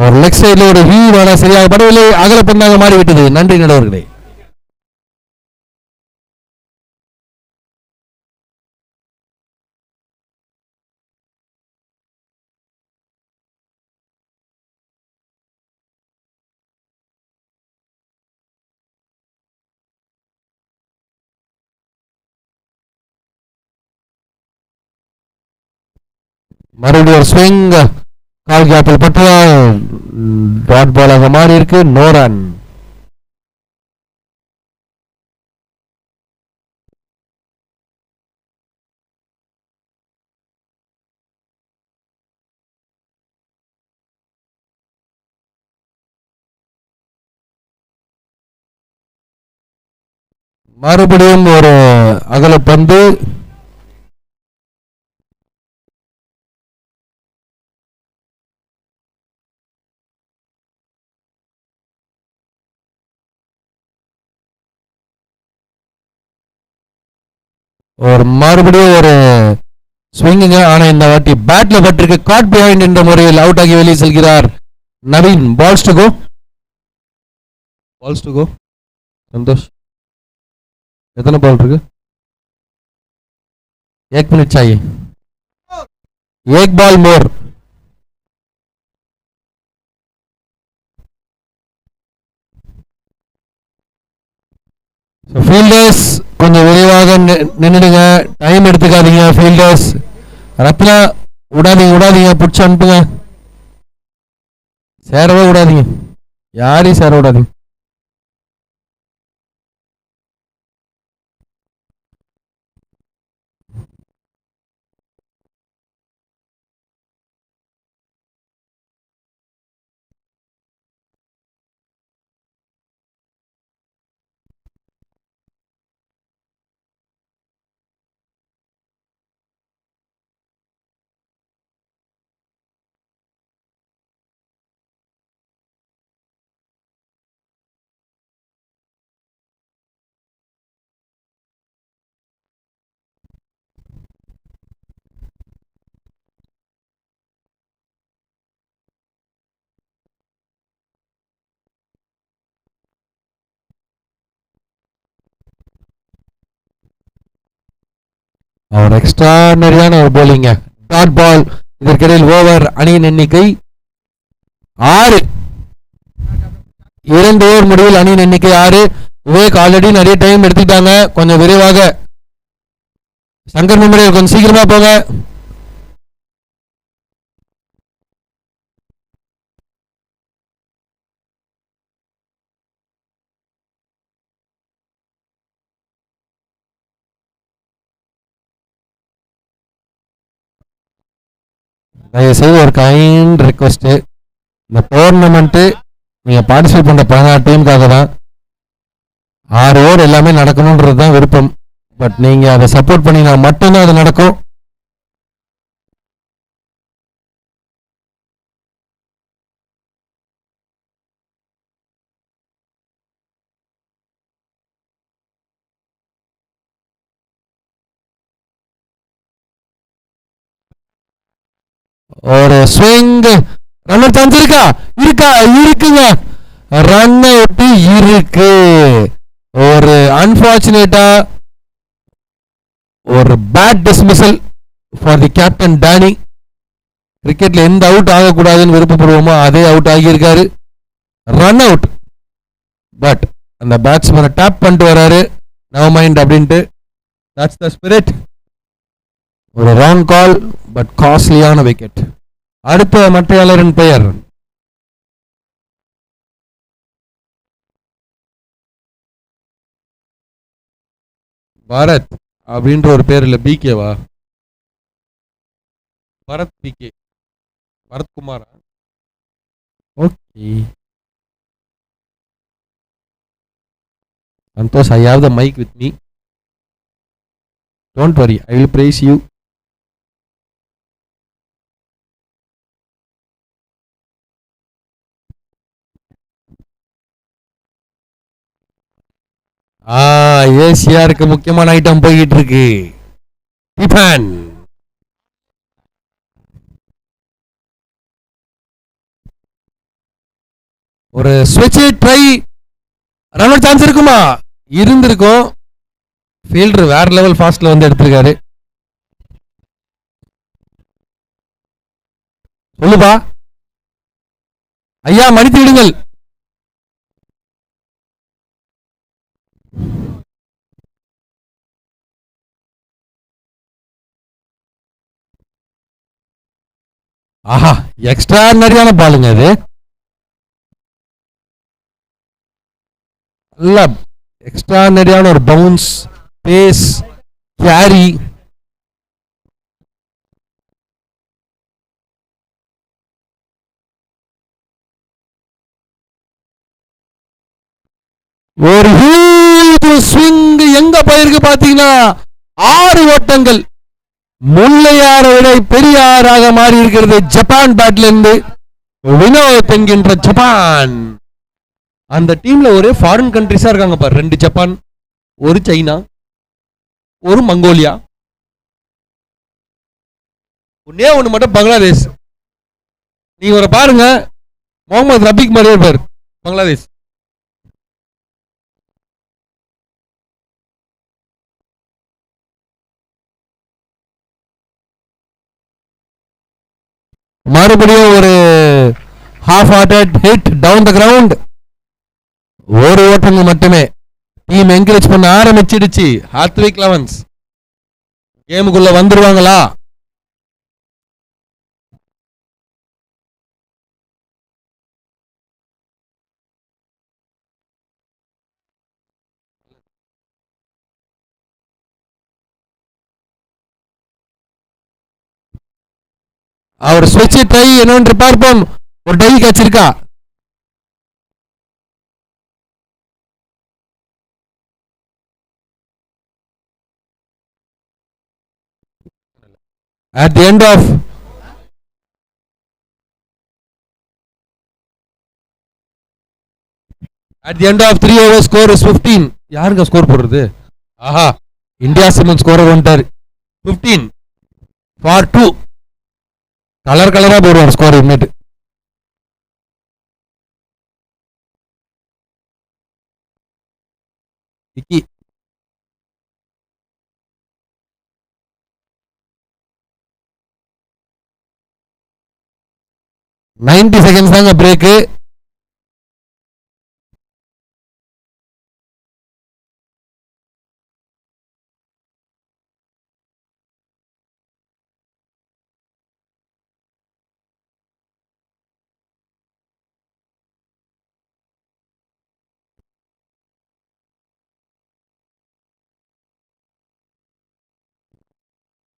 ஒரு லெக் சைடில் ஒரு வியூ வேணா சரியாக படவில்லை. அகல பண்ணாங்க மாறிவிட்டது. நன்றி நடுவர்களே. மறுபடியும் ஒரு ஸ்விங், கால் கேப்பில் பட்டு டாட் பாலாக மாறி இருக்கு. No run. மறுபடியும் ஒரு அகலப்பந்து. ஒரு மறுபடியும் ஒரு ஸ்விங்குங்க. ஆனா இந்த வாட்டி பேட்ல பட்டிருக்கு. காட் பிஹைண்ட் என்ற முறையில் அவுட் ஆகி வெளியே செல்கிறார் Naveen. Balls to go. Balls to go. Santhosh, எத்தனை பால் இருக்கு? 1 मिनट चाहिए. 1 बॉल मोर. ஃபீல்டர்ஸ் கொஞ்சம் விரைவாக நின்றுடுங்க. டைம் எடுத்துக்காதீங்க ஃபீல்டர்ஸ். ரத்னா விடாதீங்க பிடிச்சி அனுப்புங்க. சேரவே விடாதீங்க. யாரையும் சேர விடாதீங்க. அவர் எக்ஸ்ட்ரானரியான ஒரு போலிங்க. Dot ball. இதற்கிடையில் ஓவர். அணியின் எண்ணிக்கை 6. 2 ஓவர் முடிவில் அணியின் எண்ணிக்கை 6. விவேக் ஆல்ரெடி நிறைய டைம் எடுத்துக்கிட்டாங்க. கொஞ்சம் விரைவாக. சங்கர் மெமரியல் கொஞ்சம் சீக்கிரமா போங்க. தயவுசெய்து ஒரு கைண்ட் ரிக்வெஸ்ட். இந்த டோர்னமெண்ட்டு நீங்க பார்ட்டிசிபேட் பண்ற 16 டீமுக்காக தான். 6 ஓவர் எல்லாமே நடக்கணுன்றது தான் விருப்பம். பட் நீங்க அதை சப்போர்ட் பண்ணினா மட்டும்தான் அது நடக்கும். ஒரு ஸ்விங். ரன் சான்ஸ் இருக்குங்க. ரன் அவுட் இருக்கு. ஒரு அன்பார்ச்சுனேட்டா ஒரு bad dismissal for the captain Danny. கிரிக்கெட்ல எந்த அவுட் ஆகக்கூடாதுன்னு விருப்பப்படுவோமோ அதே அவுட் ஆகியிருக்காரு. Run out. பட் அந்த பேட்ஸ்மேனை டேப் பண்ணிட்டு வராரு. நவ் மைண்ட் அப்படின்ட்டு. That's the spirit. ஒரு ராங் கால் பட் காஸ்ட்லியான விக்கெட். அடுத்த மட்டையாளரின் பெயர் பரத் அப்படின்ற ஒரு பேர் இல்ல. பிகேவா? பரத் பிகே. பரத்குமாரா? Okay. Santhosh, I have the mic with me. Don't worry, I will praise you. ஏசியாருக்கு முக்கியமான ஐட்டம் போய்கிட்டு இருக்கு. டிஃபன். ஒரு ஸ்விட்ச் ட்ரை. ரன் அவுட் சான்ஸ் இருக்குமா? இருந்திருக்கும். ஃபீல்டர் வேற லெவல் ஃபாஸ்ட்ல வந்து எடுத்திருக்காரு. சொல்லுப்பா ஐயா, மடித்து விடுங்கள். ஆஹா, எக்ஸ்ட்ரானரியான பாலுங்க அது. நல்ல எக்ஸ்ட்ரானரியான ஒரு பவுன்ஸ், பேஸ், கேரி. ஒரு ஹியூஜ் ஸ்விங் எங்க போயிருக்கு பாத்தீங்கன்னா 6 ஓட்டங்கள். முல்லையாரை விட பெரிய ஆறாக மாறி இருக்கிறது ஜப்பான் பேட்ல இருந்து. வினோத் என்கின்ற ஜப்பான். அந்த டீம்ல ஒரே ஃபாரின் கண்ட்ரிஸா இருக்காங்க பாரு. 2 ஜப்பான், ஒரு சைனா, ஒரு மங்கோலியா, ஒன்னே ஒண்ணு மட்டும் பங்களாதேஷ். நீங்க ஒரு பாருங்க, முகமது ரபிக் மாதிரியே இருப்பார் பங்களாதேஷ். மறுபடியும் ஒரு half hearted hit down the ground. ஒரு ஓட்டங்கள் மட்டுமே. டீம் என்கரேஜ் பண்ண ஆரம்பிச்சிடுச்சு. ஹார்த்விக் லெவன்ஸ் கேமுக்குள்ள வந்துருவாங்களா? அவர் ஸ்விட்ச் ட்ரை என்னவென்று பார்ப்போம். ஒரு டை கேட்ச் இருக்கா? At the end of at the end of 3 overs score is 15. யாருங்க ஸ்கோர் போடுறது? ஆஹா, இந்தியா சிமெண்ட் ஸ்கோரர் வந்துட்டாரு. 15 ஃபார் 2. கலர் கலரா போடுவார் ஸ்கோர் இனிமேட்டு. விக்கி 90 செகண்ட்ஸ் தாங்க பிரேக்கு.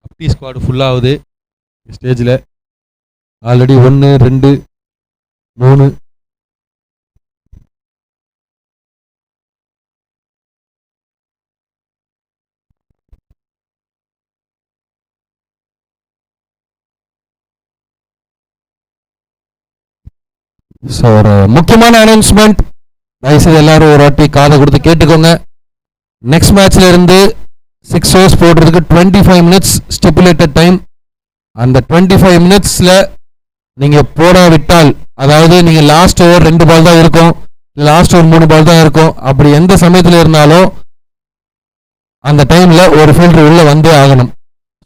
அப்பி ஸ்குவாடு ஃபுல் ஆகுது ஸ்டேஜில். ஆல்ரெடி 1 2 3. ஸோ ஒரு முக்கியமான அனௌன்ஸ்மெண்ட், தயவுசெய்து எல்லாரும் ஒரு வாட்டி காதை கொடுத்து கேட்டுக்கோங்க. நெக்ஸ்ட் மேட்ச்ல இருந்து 6 ஓவர்ஸ் போடுறதுக்கு 25 மினிட்ஸ் ஸ்டிப்புலேட்டட் டைம். அந்த 25 மினிட்ஸ்ல நீங்க போடாவிட்டால், அதாவது நீங்க லாஸ்ட் ஓவர் 2 பால் தான் இருக்கும், லாஸ்ட் ஓவர் 3 பால் தான் இருக்கும், அப்படி எந்த சமயத்தில் இருந்தாலும் அந்த டைம்ல ஒரு ஃபீல்டர் உள்ள வந்தே ஆகணும்.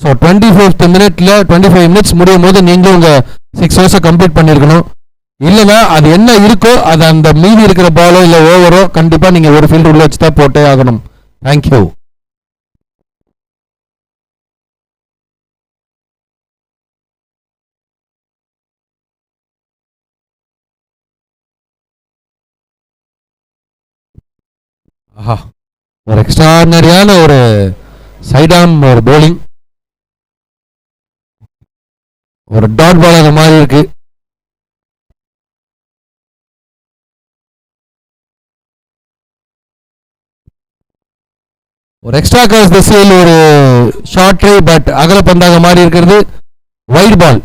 ஸோ 25th மினிட்ல 25 மினிட்ஸ் முடியும் போது நீங்களும் உங்க 6 ஓவர்ஸை கம்ப்ளீட் பண்ணிருக்கணும். இல்லைன்னா அது என்ன இருக்கோ அது அந்த மீதி இருக்கிற பாலோ இல்லை ஓவரோ கண்டிப்பா நீங்க ஒரு ஃபீல்டர் உள்ள வச்சு தான் போட்டே ஆகணும். தேங்க்யூ. ஆஹா, ஒரு எக்ஸ்ட்ரானரியான ஒரு சைடாம் ஒரு போலிங், ஒரு டாட் பால் அந்த மாதிரி இருக்கு. ஒரு எக்ஸ்ட்ரா கிராஸ் திசையில் ஒரு ஷார்ட் ட்ரை, பட் அகல பந்தாக மாறி இருக்கிறது. Wide ball.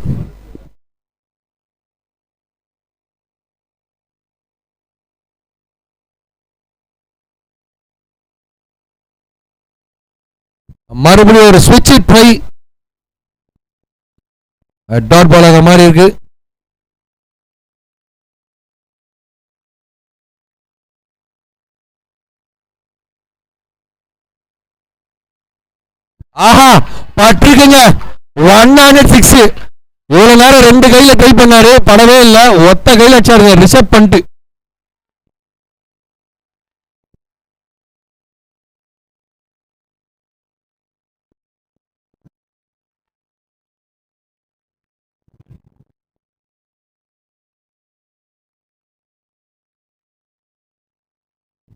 மறுபடியும் ஒரு ஸ்விட்ச் ட்ரை, டாட் பாலாக மாறி இருக்கு. ஆஹா, பட்டிருக்குங்க 106. இவ்வளவு நேரம் 2 கையில ட்ரை பண்ணாரு, படவே இல்லை. ஒத்த கையில அடிச்சாரு ரிசர்வ் பண்ணிட்டு.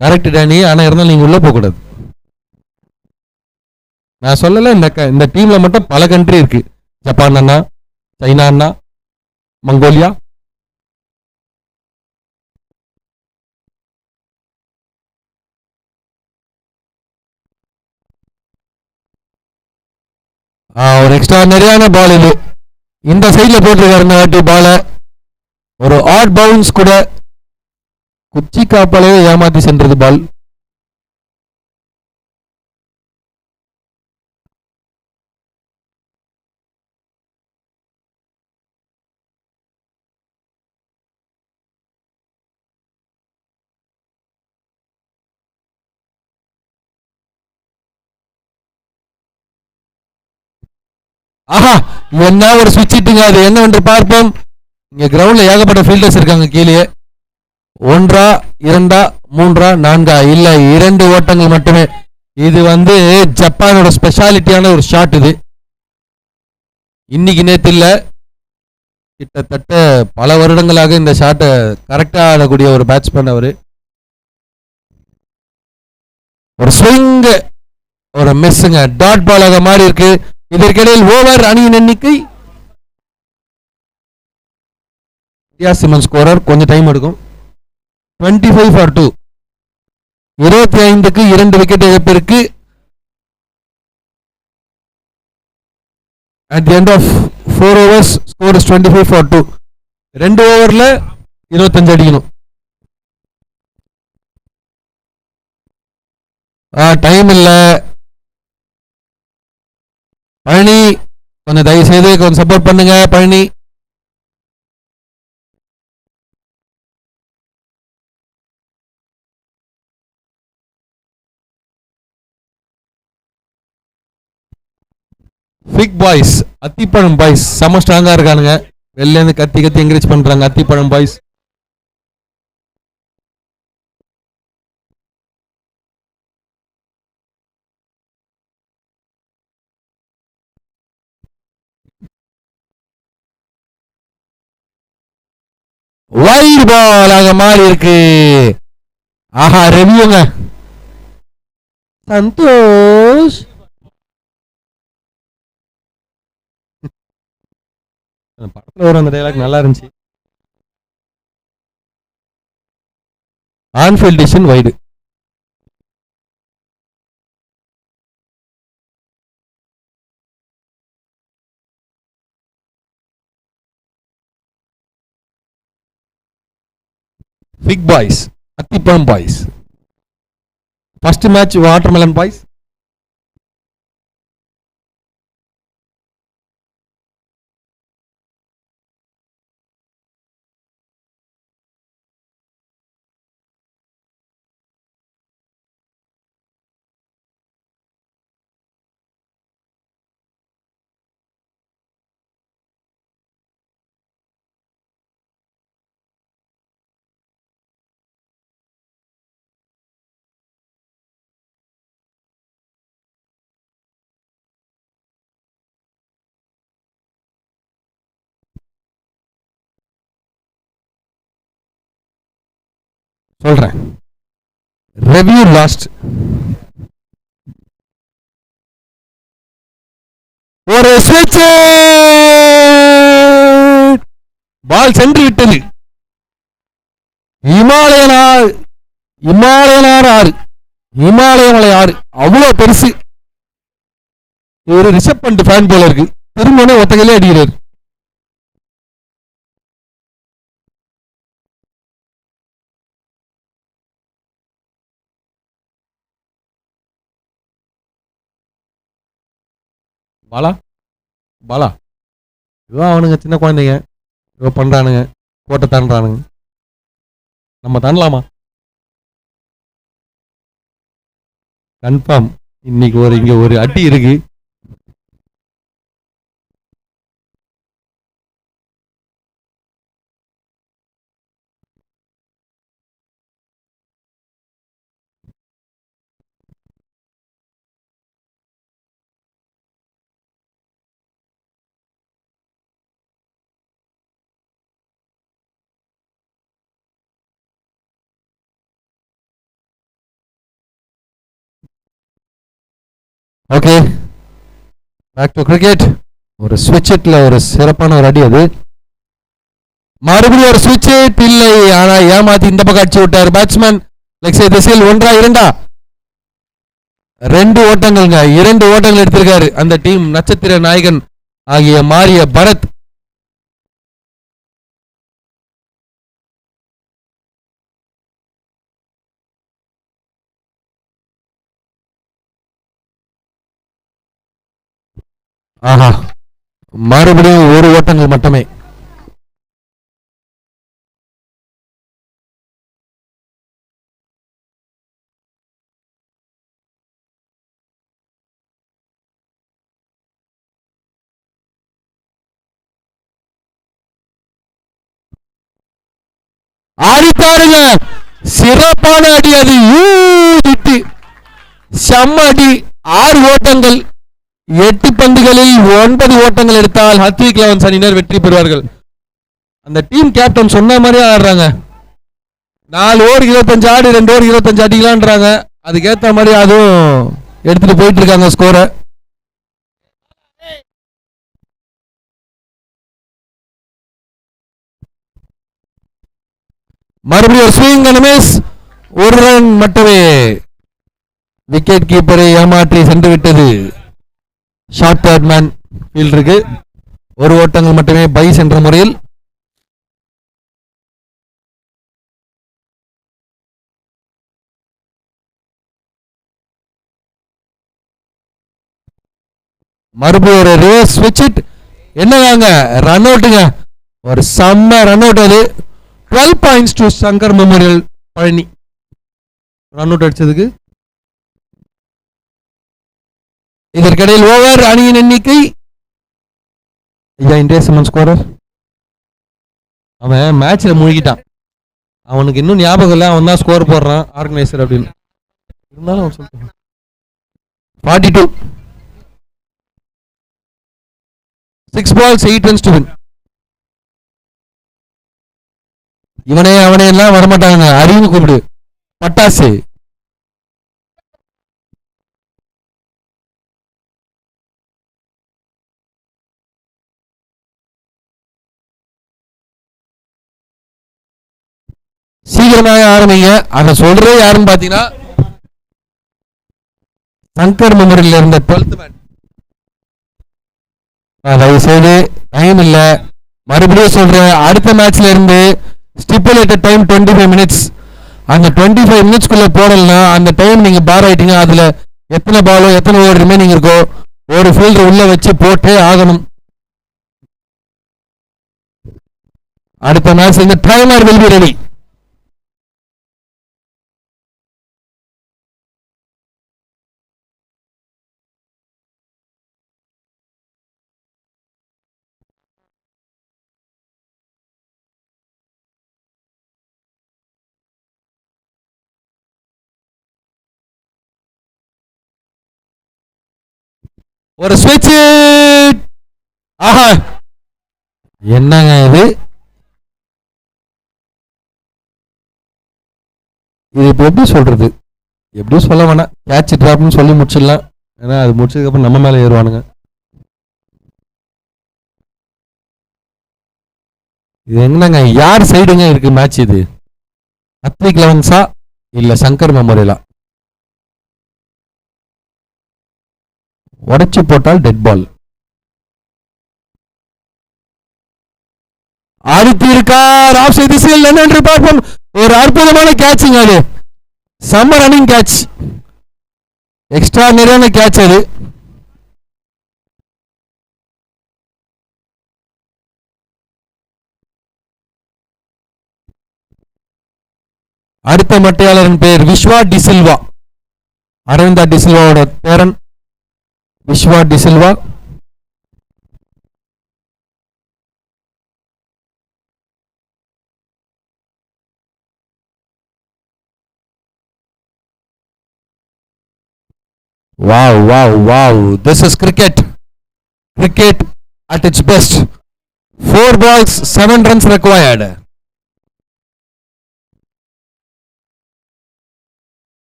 கரெக்ட் டேனி, ஆனா இருந்தாலும் நீங்க உள்ள போக கூடாது. நான் சொல்லல, இந்த டீம்ல மட்டும் பல கண்ட்ரி இருக்கு. ஜப்பான் அண்ணா, சைனா அண்ணா, மங்கோலியா. ஒரு எக்ஸ்ட்ரானரியான பால் இது. இந்த சைட்ல போட்டிருக்காரு இந்த வாட்டி பால. ஒரு ஆட் பவுன்ஸ் கூட, குச்சி காப்பாலே ஏமாத்தி சென்றது பால். ஆஹா, என்ன ஒரு ஸ்விட்ச் இட்டுங்க, அது என்னவென்று பார்ப்போம். இங்க கிரவுண்ட்ல ஏகப்பட்ட ஃபீல்டர்ஸ் இருக்காங்க கீழே. ஒன்றா, இரண்டா, மூன்றா, நான்கா? இல்ல, 2 ஓட்டங்கள் மட்டுமே. இது ஜப்பானோட ஸ்பெஷாலிட்டியான ஒரு ஷாட் இது. இன்னைக்கு நேத்து இல்ல, கிட்டத்தட்ட பல வருடங்களாக இந்த ஷாட்டை கரெக்டா ஆடக்கூடிய ஒரு பேட்ஸ்மேன் அவரு. ஒரு ஸ்விங், ஒரு மிஸ்ஸுங்க, டாட் பாலாக மாறி இருக்கு. இதற்கிடையில் ஓவர் அணியின் எண்ணிக்கை சிமன் ஸ்கோரர், கொஞ்சம் டைம் எடுக்கும். 25 for 2. 25க்கு 2 விக்கெட் இழப்பிற்கு. At the end of 4 overs, score is 25 for 2. 2 ஓவர்ல 25 அடிக்கணும். டைம் இல்ல. பழனி, கொஞ்சம் தயவு செய்து கொஞ்சம் சப்போர்ட் பண்ணுங்க பழனி. பிக் பாய்ஸ், அத்திப்பழம் பாய்ஸ் செம ஸ்ட்ராங்கா இருக்கானுங்க. வெளில இருந்து கத்தி கத்தி என்கரேஜ் பண்றாங்க அத்திப்பழம் பாய்ஸ். வைட் பாலாக மாறி இருக்கு. ஆஹா, ரெவியூங்க. சந்தோஷ், படத்துல வர அந்த டைலாக் நல்லா இருந்துச்சு. On field decision wide. Big boys, அத்திப்பழம் boys. First match watermelon boys. சொல்றேன், ரெவ்யூ லாஸ்ட். ஒரு ஸ்விட்ச், பால் சென்று விட்டது. இமாலயனார், இமாலயனார் ஆறு, இமாலயமலை ஆறு அவ்வளவு பெருசு. ஒரு ரிஷப் பண்ட் ஃபேன் போல இருக்கு. திருமண ஒத்தகையிலே அடிக்கிறார். பாலா, பாலா, இதுதான் அவனுங்க சின்ன குழந்தைங்க, இவ பண்றானுங்க, கோட்டை தாண்டானுங்க. நம்ம தாண்டலாமா? கன்ஃபார்ம். இன்னைக்கு இங்க ஒரு அடி இருக்கு. Okay, back to cricket. ஒரு ஸ்விட்ச் ஹிட்ல ஒரு சிறப்பான ஒரு அடி அது. மறுபடியும் ஒரு ஸ்விட்ச் ஹிட் இல்லை, ஆனா ஏமாத்தி இந்த பக்கம் அடிச்சு விட்டார் பேட்ஸ்மேன். லெக் சைடு திசையில் ஒன்றா இரண்டா, 2 ஓட்டங்கள்ங்க, 2 ஓட்டங்கள் எடுத்திருக்காரு அந்த டீம் நட்சத்திர நாயகன் ஆகிய மாரிய பரத். ஆஹா, மறுபடியும் 1 ஓட்டங்கள் மட்டுமே. ஆடித்தாருங்க, சிறப்பான அடி அது, செம்ம அடி. 6 ஓட்டங்கள், 8 பந்துகளில் 9 ஓட்டங்கள் எடுத்தால் ஹத்விக் லெவன்ஸ் அணியினர் வெற்றி பெறுவார்கள். அந்த டீம் கேப்டன் சொன்ன மாதிரி ஆடுறாங்க. 4 ஓவர் 25 ஆடு, 2 ஓவர் 25 அடிக்கலான்றாங்க. அதுக்கேற்ற மாதிரி அதுவும் எடுத்துட்டு போயிட்டு இருக்காங்க ஸ்கோரை. மறுபடியும் ஒரு ஸ்விங் அண்ட் மிஸ், 1 ரன் மட்டுமே. விக்கெட் கீப்பரை ஏமாற்றி சென்று விட்டது. ஷார்ட் பேட்மேன் ஃபீல்டருக்கு 1 ஓட்டங்கள் மட்டுமே பைஸ் என்ற முறையில். மறுபடியும் ஒரு ரிவர்ஸ் ஸ்விட்ச் ஹிட். என்னங்க ரன் அவுட்டுங்க, ஒரு செம்ம ரன் அவுட் அது. 12 points to Shankar Memorial Palani. Run out அடிச்சதுக்கு. இதற்கிடையில் ஓவர் அணியின் எண்ணிக்கை. இன்றைய சமன் ஸ்கோரர். அவன் மேட்ச்ல மூழ்கிட்டான், அவனுக்கு இன்னும் ஞாபகம் இல்லை அவன் தான் ஸ்கோர் போடுறான் ஆர்கனைசர் அப்படின்னு. இருந்தாலும் அவன் சொல்றான் 42. 6 balls 8 runs to win. இவனே அவனே எல்லாம் வரமாட்டாங்க, அறிவு கூப்பிடு பட்டாசு. சீக்கிரமாக ஆரம்பிங்க. அதை சொல்றே யாருன்னு பாத்தீங்கன்னா சங்கர் மெமோரியல் இருந்த 12th மேன். தயவு செய்து டைம் இல்ல, மறுபடியும் சொல்றேன், அடுத்த மேட்ச்ல இருந்து ஸ்டிப்புலேட்டட் டைம் 25 மினிட்ஸ். அந்த 25 மினிட்ஸ்க்குள்ள போடலன்னா அந்த டைம் நீங்க பார் ஆயிட்டீங்க. அதுல எத்தனை பாலோ எத்தனை ஓவர் ரிமைனிங் இருக்கோ ஒரு ஃபீல்டர் உள்ள வச்சு போட்டே ஆகணும். அடுத்த மேட்ச் இந்த டைமர் வில் பி ரெடி. ஒரு ஸ்விட்ச். ஆஹா, என்னங்க இது? இது இப்போ எப்படி சொல்றது? எப்படியும் சொல்ல வேணாம், கேட்ச் டிராப்னு சொல்லி முடிச்சிடலாம். ஏன்னா அது முடிச்சதுக்கு அப்புறம் நம்ம மேல ஏறுவானுங்க. இது என்னங்க யார் சைடுங்க இருக்கு மேட்ச்? இது ஹத்விக் லெவன்ஸா இல்ல சங்கர் மெமோரியலா? உடைச்சு போட்டால் டெட் பால். அடித்திருக்கார் ஆஃப் சைடு திசையில் என்று பார்ப்போம். ஒரு அற்புதமான கேட்சுங்க அது, செம்ம ரன்னிங் கேட்ச், எக்ஸ்ட்ரா நிறையான கேட்ச் அது. அடுத்த மட்டையாளரின் பெயர் விஸ்வா டிசில்வா. அரவிந்தா டிசில்வாவோட பேரன் Vishwa De Silva. Wow, wow, wow. This is cricket. Cricket at its best. 4 balls, 7 runs required.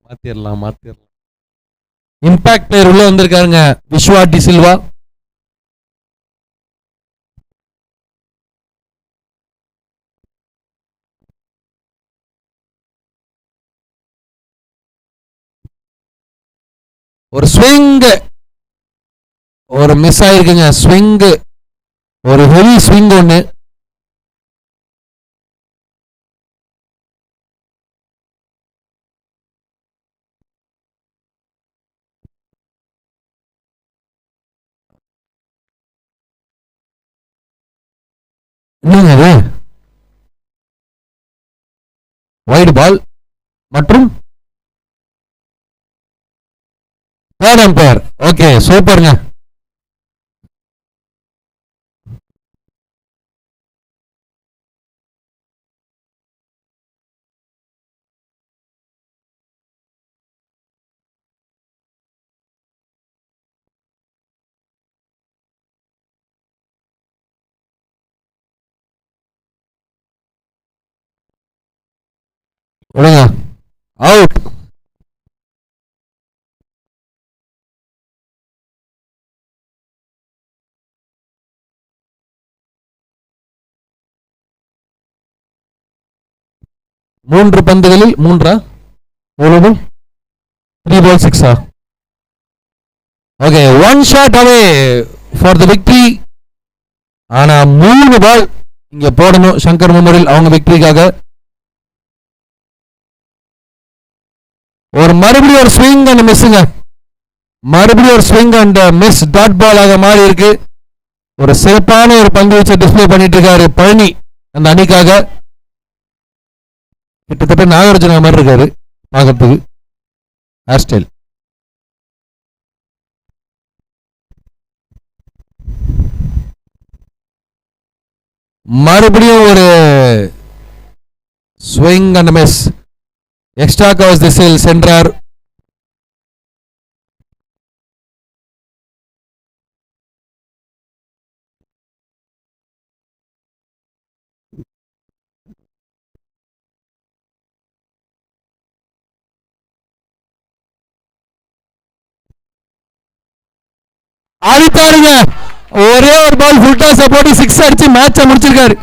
மாத்திரலாம். இம்பாக்ட் பிளேயர் உள்ள வந்திருக்காருங்க, விஸ்வா டி சில்வா. ஒரு ஸ்விங், ஒரு மிஸ் ஆயிருக்குங்க. ஸ்விங், ஒரு ஹெவி ஸ்விங் ஒண்ணு. என்னங்க அது? வைடு பால் மற்றும் தேர்ட் அம்பையர். ஓகே, சூப்பருங்க. விடுங்க, அவுட். மூன்று பந்துகளில் மூன்றா? எவ்வளவு? 3 ball 6. Okay, 1 shot away for the victory. ஆனா 3 பால் இங்க போடணும் சங்கர் மெமோரியல் அவங்க விக்டரிக்காக. ஒரு மறுபடியும் ஒரு ஸ்விங் அண்ட் மிஸ்ஸுங்க. மறுபடியும் ஒரு swing and miss dot ball ஆக மாறி இருக்கு. ஒரு சிறப்பான ஒரு பந்து வச்சு டிஸ்பிளே பண்ணிட்டு இருக்காரு பழனி அந்த அணிக்காக. கிட்டத்தட்ட நாகார்ஜுனா மாதிரி இருக்காரு பார்க்கறதுக்கு. ஹேர்ஸ்டைல் மறுபடியும் ஒரு swing and miss. Extra covers திசையில் சென்றார். அடித்தாருங்க. ஒரே ஒரு பால் ஃபுல் டாஸ் போட்டு 6 அடிச்சு மேட்சை முடிச்சிருக்காரு.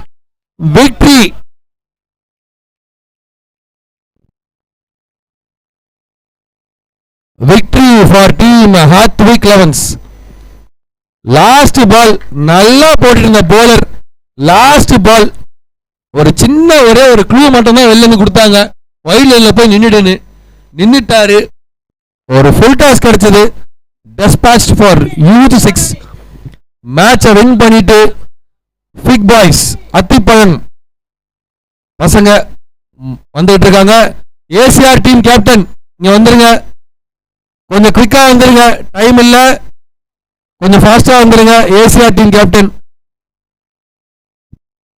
Victory. Victory for team Hathvik elevens. Last ball நல்லா போட்டு இருந்த போலர். லாஸ்ட் பால் ஒரு சின்ன ஒரே ஒரு க்ளூ மட்டும் தான் வெளில இருந்து கொடுத்தாங்க. வைல்ட் லைன்ல போய் நின்னுட்டாரு. ஒரு ஃபுல் டாஸ் கிடைச்சது. dispatched for youth 6. மேட்சை வின் பண்ணிட்டு பிக் பாய்ஸ் அத்திப்பழம் பசங்க வந்துட்டு இருக்காங்க. ஏசிஆர் டீம் கேப்டன் இங்க வந்துருங்க, கொஞ்சம் குவிக்கா வந்துருங்க, டைம் இல்ல, கொஞ்சம் ஃபாஸ்டா வந்துருங்க. ACR team captain